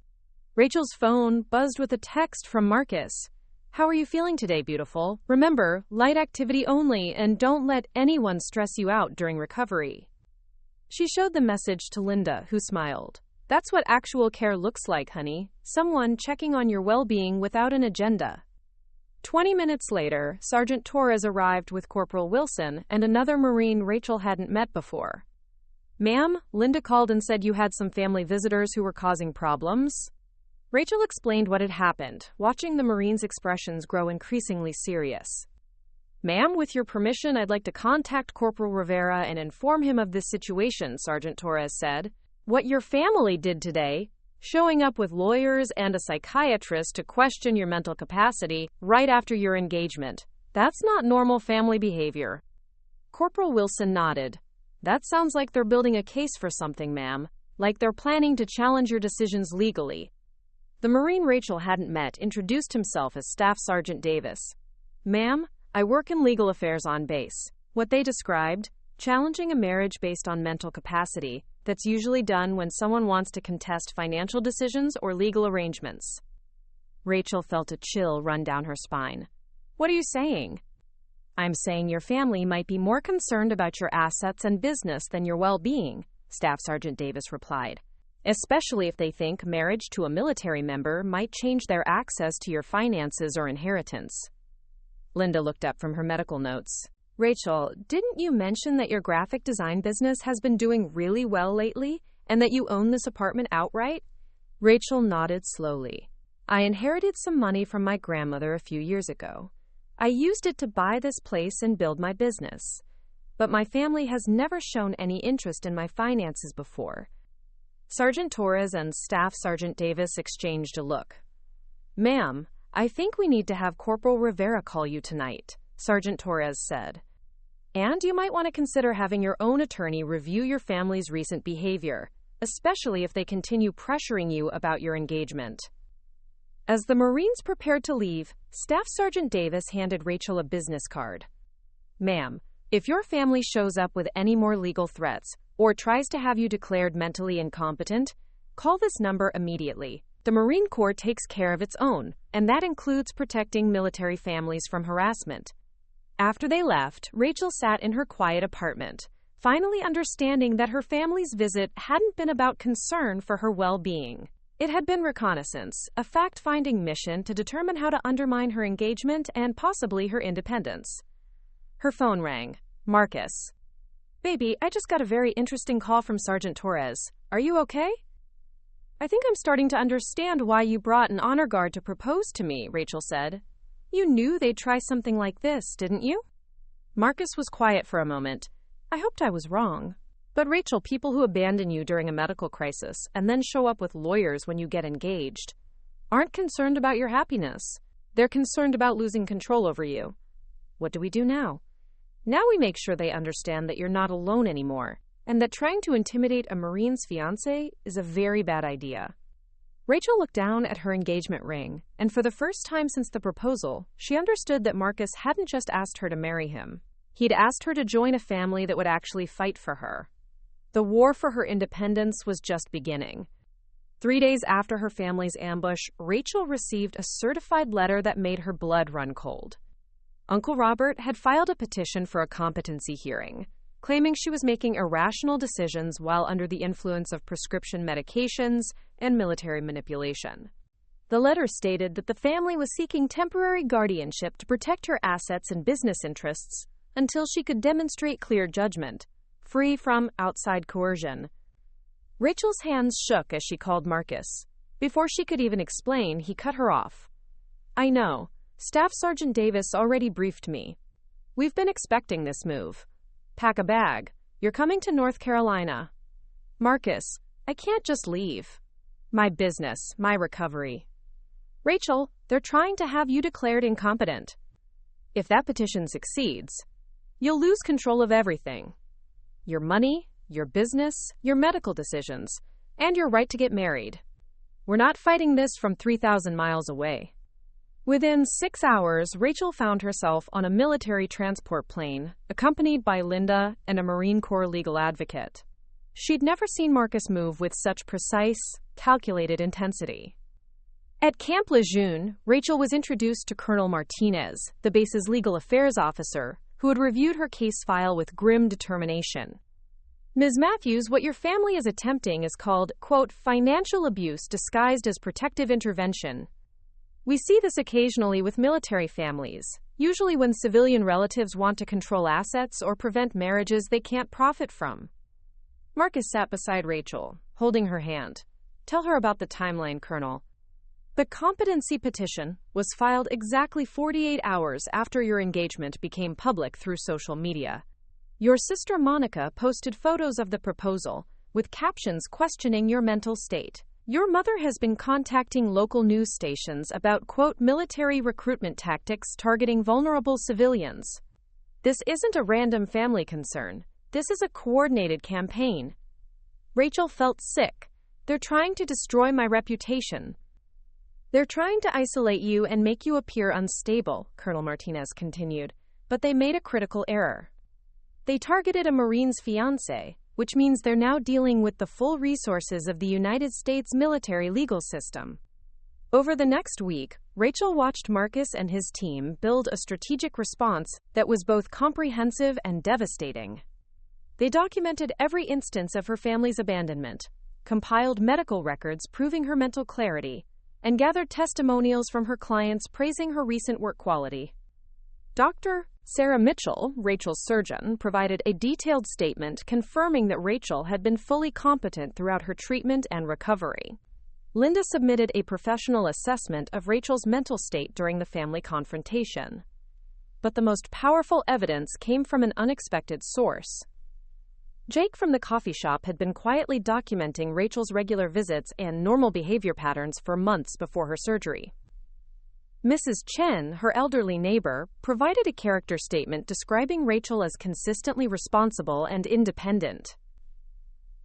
Rachel's phone buzzed with a text from Marcus. How are you feeling today, beautiful? Remember, light activity only, and don't let anyone stress you out during recovery. She showed the message to Linda, who smiled. That's what actual care looks like, honey. Someone checking on your well-being without an agenda. 20 minutes later, Sergeant Torres arrived with Corporal Wilson and another Marine Rachel hadn't met before. Ma'am, Linda called and said you had some family visitors who were causing problems. Rachel explained what had happened, watching the Marine's expressions grow increasingly serious. Ma'am, with your permission, I'd like to contact Corporal Rivera and inform him of this situation, Sergeant Torres said. What your family did today, showing up with lawyers and a psychiatrist to question your mental capacity right after your engagement, that's not normal family behavior. Corporal Wilson nodded. That sounds like they're building a case for something, ma'am, like they're planning to challenge your decisions legally. The Marine Rachel hadn't met introduced himself as Staff Sergeant Davis. Ma'am, I work in legal affairs on base. What they described, challenging a marriage based on mental capacity, that's usually done when someone wants to contest financial decisions or legal arrangements. Rachel felt a chill run down her spine. What are you saying? I'm saying your family might be more concerned about your assets and business than your well-being, Staff Sergeant Davis replied. Especially if they think marriage to a military member might change their access to your finances or inheritance. Linda looked up from her medical notes. Rachel, didn't you mention that your graphic design business has been doing really well lately, and that you own this apartment outright? Rachel nodded slowly. I inherited some money from my grandmother a few years ago. I used it to buy this place and build my business. But my family has never shown any interest in my finances before. Sergeant Torres and Staff Sergeant Davis exchanged a look. Ma'am, I think we need to have Corporal Rivera call you tonight, Sergeant Torres said. And you might want to consider having your own attorney review your family's recent behavior, especially if they continue pressuring you about your engagement. As the Marines prepared to leave, Staff Sergeant Davis handed Rachel a business card. Ma'am, if your family shows up with any more legal threats or tries to have you declared mentally incompetent, call this number immediately. The Marine Corps takes care of its own, and that includes protecting military families from harassment. After they left, Rachel sat in her quiet apartment, finally understanding that her family's visit hadn't been about concern for her well-being. It had been reconnaissance, a fact-finding mission to determine how to undermine her engagement and possibly her independence. Her phone rang. Marcus. Baby, I just got a very interesting call from Sergeant Torres. Are you okay? I think I'm starting to understand why you brought an honor guard to propose to me, Rachel said. You knew they'd try something like this, didn't you? Marcus was quiet for a moment. I hoped I was wrong. But Rachel, people who abandon you during a medical crisis and then show up with lawyers when you get engaged aren't concerned about your happiness. They're concerned about losing control over you. What do we do now? Now we make sure they understand that you're not alone anymore, and that trying to intimidate a Marine's fiancé is a very bad idea. Rachel looked down at her engagement ring, and for the first time since the proposal, she understood that Marcus hadn't just asked her to marry him. He'd asked her to join a family that would actually fight for her. The war for her independence was just beginning. 3 days after her family's ambush, Rachel received a certified letter that made her blood run cold. Uncle Robert had filed a petition for a competency hearing, claiming she was making irrational decisions while under the influence of prescription medications and military manipulation. The letter stated that the family was seeking temporary guardianship to protect her assets and business interests until she could demonstrate clear judgment, free from outside coercion. Rachel's hands shook as she called Marcus. Before she could even explain, he cut her off. I know. Staff Sergeant Davis already briefed me. We've been expecting this move. Pack a bag. You're coming to North Carolina. Marcus, I can't just leave. My business, my recovery. Rachel, they're trying to have you declared incompetent. If that petition succeeds, you'll lose control of everything. Your money, your business, your medical decisions, and your right to get married. We're not fighting this from 3,000 miles away. Within 6 hours, Rachel found herself on a military transport plane, accompanied by Linda and a Marine Corps legal advocate. She'd never seen Marcus move with such precise, calculated intensity. At Camp Lejeune, Rachel was introduced to Colonel Martinez, the base's legal affairs officer, who had reviewed her case file with grim determination. Ms. Matthews, what your family is attempting is called, quote, financial abuse disguised as protective intervention. We see this occasionally with military families, usually when civilian relatives want to control assets or prevent marriages they can't profit from. Marcus sat beside Rachel, holding her hand. Tell her about the timeline, Colonel. The competency petition was filed exactly 48 hours after your engagement became public through social media. Your sister Monica posted photos of the proposal, with captions questioning your mental state. Your mother has been contacting local news stations about, quote, military recruitment tactics targeting vulnerable civilians. This isn't a random family concern. This is a coordinated campaign. Rachel felt sick. They're trying to destroy my reputation. They're trying to isolate you and make you appear unstable, Colonel Martinez continued, but they made a critical error. They targeted a Marine's fiancé, which means they're now dealing with the full resources of the United States military legal system. Over the next week, Rachel watched Marcus and his team build a strategic response that was both comprehensive and devastating. They documented every instance of her family's abandonment, compiled medical records proving her mental clarity, and gathered testimonials from her clients praising her recent work quality. Dr. Sarah Mitchell, Rachel's surgeon, provided a detailed statement confirming that Rachel had been fully competent throughout her treatment and recovery. Linda submitted a professional assessment of Rachel's mental state during the family confrontation. But the most powerful evidence came from an unexpected source. Jake from the coffee shop had been quietly documenting Rachel's regular visits and normal behavior patterns for months before her surgery. Mrs. Chen, her elderly neighbor, provided a character statement describing Rachel as consistently responsible and independent.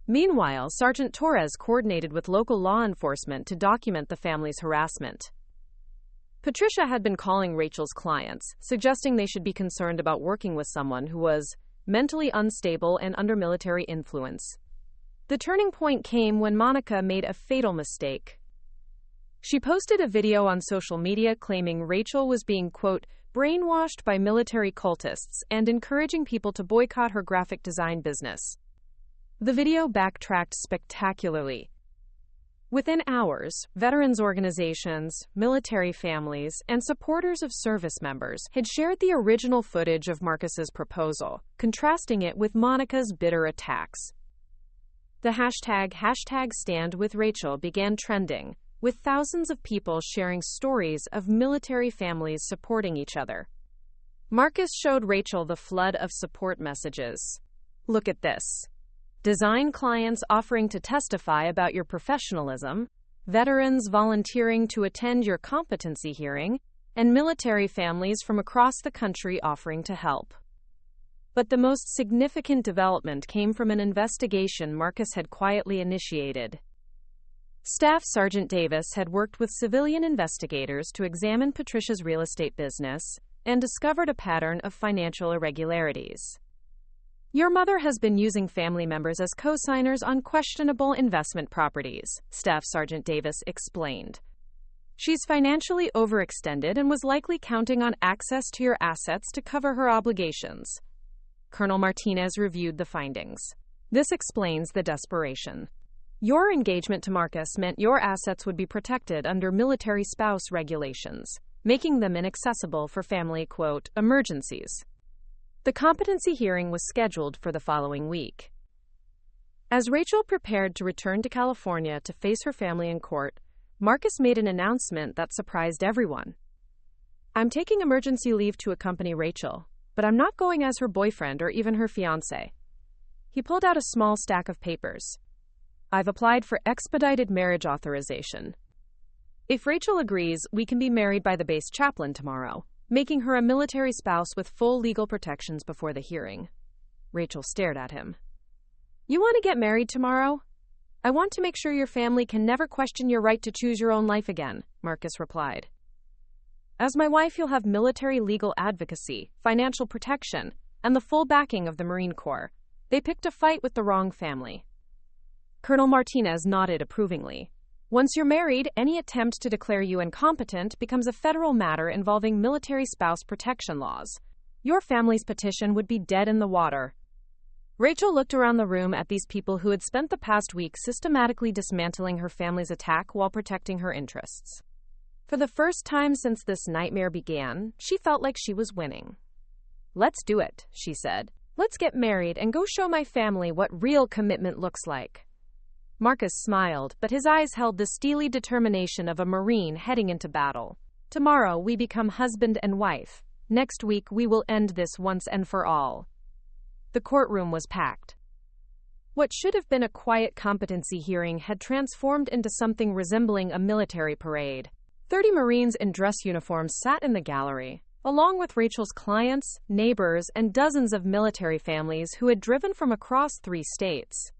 Meanwhile, Sergeant Torres coordinated with local law enforcement to document the family's harassment. Patricia had been calling Rachel's clients, suggesting they should be concerned about working with someone who was mentally unstable and under military influence. The turning point came when Monica made a fatal mistake. She posted a video on social media claiming Rachel was being, quote, brainwashed by military cultists and encouraging people to boycott her graphic design business. The video backtracked spectacularly. Within hours, veterans organizations, military families, and supporters of service members had shared the original footage of Marcus's proposal, contrasting it with Monica's bitter attacks. The hashtag #StandWithRachel began trending, with thousands of people sharing stories of military families supporting each other. Marcus showed Rachel the flood of support messages. Look at this. Design clients offering to testify about your professionalism, veterans volunteering to attend your competency hearing, and military families from across the country offering to help. But the most significant development came from an investigation Marcus had quietly initiated. Staff Sergeant Davis had worked with civilian investigators to examine Patricia's real estate business and discovered a pattern of financial irregularities. Your mother has been using family members as co-signers on questionable investment properties, Staff Sergeant Davis explained. She's financially overextended and was likely counting on access to your assets to cover her obligations. Colonel Martinez reviewed the findings. This explains the desperation. Your engagement to Marcus meant your assets would be protected under military spouse regulations, making them inaccessible for family, quote, emergencies. The competency hearing was scheduled for the following week. As Rachel prepared to return to California to face her family in court, Marcus made an announcement that surprised everyone. "I'm taking emergency leave to accompany Rachel, but I'm not going as her boyfriend or even her fiancé." He pulled out a small stack of papers. "I've applied for expedited marriage authorization. If Rachel agrees, we can be married by the base chaplain tomorrow, making her a military spouse with full legal protections before the hearing." Rachel stared at him. "You want to get married tomorrow?" "I want to make sure your family can never question your right to choose your own life again," Marcus replied. "As my wife, you'll have military legal advocacy, financial protection, and the full backing of the Marine Corps. They picked a fight with the wrong family." Colonel Martinez nodded approvingly. "Once you're married, any attempt to declare you incompetent becomes a federal matter involving military spouse protection laws. Your family's petition would be dead in the water." Rachel looked around the room at these people who had spent the past week systematically dismantling her family's attack while protecting her interests. For the first time since this nightmare began, she felt like she was winning. "Let's do it," she said. "Let's get married and go show my family what real commitment looks like." Marcus smiled, but his eyes held the steely determination of a Marine heading into battle. "Tomorrow we become husband and wife. Next week we will end this once and for all." The courtroom was packed. What should have been a quiet competency hearing had transformed into something resembling a military parade. 30 Marines in dress uniforms sat in the gallery, along with Rachel's clients, neighbors, and dozens of military families who had driven from across 3 states.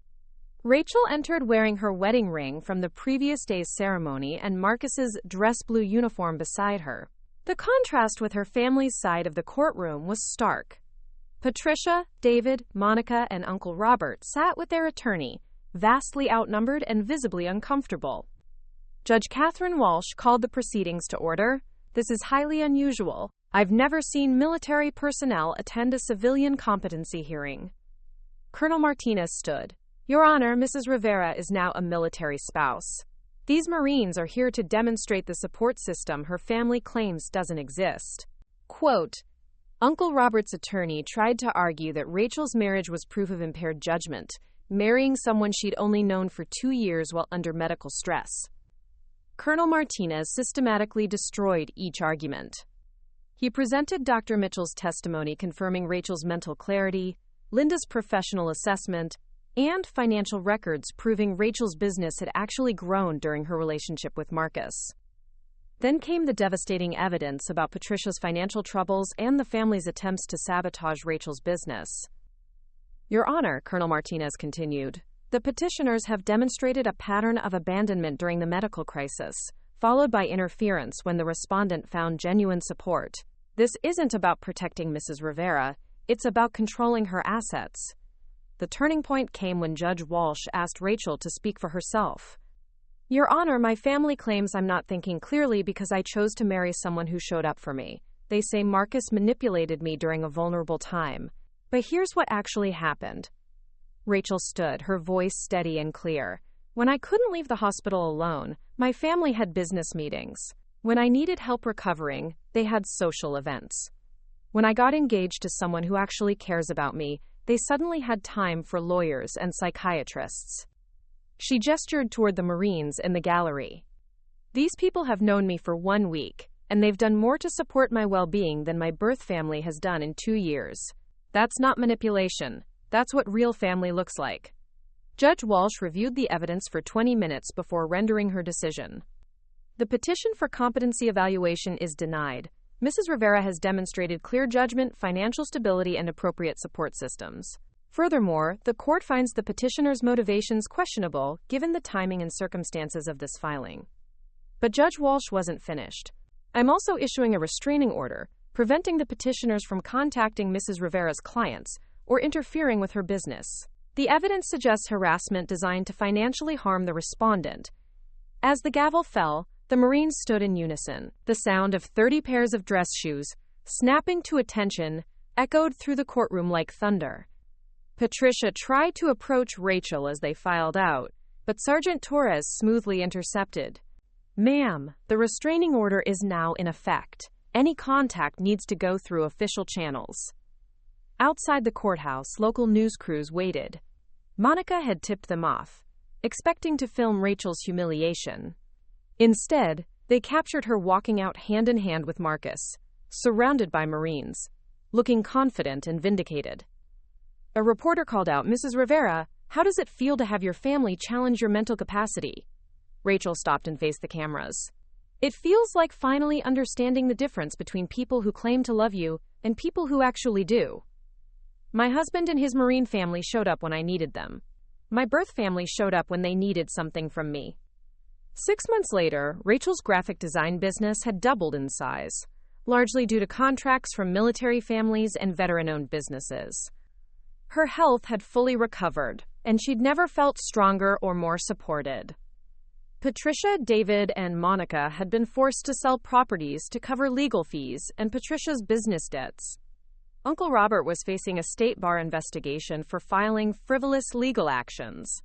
Rachel entered wearing her wedding ring from the previous day's ceremony and Marcus's dress blue uniform beside her. The contrast with her family's side of the courtroom was stark. Patricia, David, Monica, and Uncle Robert sat with their attorney, vastly outnumbered and visibly uncomfortable. Judge Catherine Walsh called the proceedings to order. "This is highly unusual. I've never seen military personnel attend a civilian competency hearing." Colonel Martinez stood. "Your Honor, Mrs. Rivera is now a military spouse. These Marines are here to demonstrate the support system her family claims doesn't exist." Quote, Uncle Robert's attorney tried to argue that Rachel's marriage was proof of impaired judgment, marrying someone she'd only known for 2 years while under medical stress. Colonel Martinez systematically destroyed each argument. He presented Dr. Mitchell's testimony confirming Rachel's mental clarity, Linda's professional assessment, and financial records proving Rachel's business had actually grown during her relationship with Marcus. Then came the devastating evidence about Patricia's financial troubles and the family's attempts to sabotage Rachel's business. "Your Honor," Colonel Martinez continued, "the petitioners have demonstrated a pattern of abandonment during the medical crisis, followed by interference when the respondent found genuine support. This isn't about protecting Mrs. Rivera, it's about controlling her assets." The turning point came when Judge Walsh asked Rachel to speak for herself. "Your Honor, my family claims I'm not thinking clearly because I chose to marry someone who showed up for me. They say Marcus manipulated me during a vulnerable time. But here's what actually happened." Rachel stood, her voice steady and clear. "When I couldn't leave the hospital alone, my family had business meetings. When I needed help recovering, they had social events. When I got engaged to someone who actually cares about me, they suddenly had time for lawyers and psychiatrists." She gestured toward the Marines in the gallery. "These people have known me for 1 week, and they've done more to support my well-being than my birth family has done in 2 years. That's not manipulation. That's what real family looks like." Judge Walsh reviewed the evidence for 20 minutes before rendering her decision. "The petition for competency evaluation is denied. Mrs. Rivera has demonstrated clear judgment, financial stability, and appropriate support systems. Furthermore, the court finds the petitioner's motivations questionable given the timing and circumstances of this filing." But Judge Walsh wasn't finished. "I'm also issuing a restraining order, preventing the petitioners from contacting Mrs. Rivera's clients or interfering with her business. The evidence suggests harassment designed to financially harm the respondent." As the gavel fell, the Marines stood in unison. The sound of 30 pairs of dress shoes, snapping to attention, echoed through the courtroom like thunder. Patricia tried to approach Rachel as they filed out, but Sergeant Torres smoothly intercepted. "Ma'am, the restraining order is now in effect. Any contact needs to go through official channels." Outside the courthouse, local news crews waited. Monica had tipped them off, expecting to film Rachel's humiliation. Instead, they captured her walking out hand in hand with Marcus, surrounded by Marines, looking confident and vindicated. A reporter called out, "Mrs. Rivera, how does it feel to have your family challenge your mental capacity?" Rachel stopped and faced the cameras. "It feels like finally understanding the difference between people who claim to love you and people who actually do. My husband and his Marine family showed up when I needed them. My birth family showed up when they needed something from me." 6 months later, Rachel's graphic design business had doubled in size, largely due to contracts from military families and veteran-owned businesses. Her health had fully recovered, and she'd never felt stronger or more supported. Patricia, David, and Monica had been forced to sell properties to cover legal fees and Patricia's business debts. Uncle Robert was facing a state bar investigation for filing frivolous legal actions.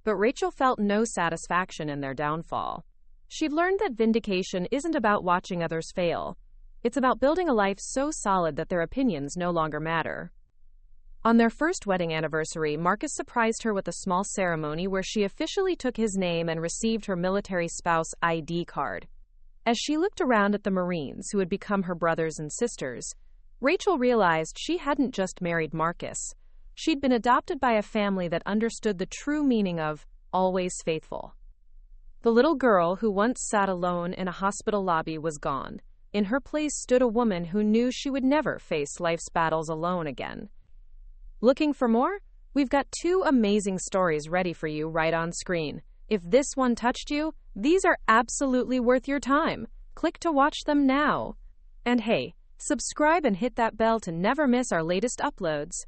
But Rachel felt no satisfaction in their downfall. She'd learned that vindication isn't about watching others fail. It's about building a life so solid that their opinions no longer matter. On their first wedding anniversary, Marcus surprised her with a small ceremony where she officially took his name and received her military spouse ID card. As she looked around at the Marines who had become her brothers and sisters, Rachel realized she hadn't just married Marcus. She'd been adopted by a family that understood the true meaning of always faithful. The little girl who once sat alone in a hospital lobby was gone. In her place stood a woman who knew she would never face life's battles alone again. Looking for more? We've got 2 amazing stories ready for you right on screen. If this one touched you, these are absolutely worth your time. Click to watch them now. And hey, subscribe and hit that bell to never miss our latest uploads.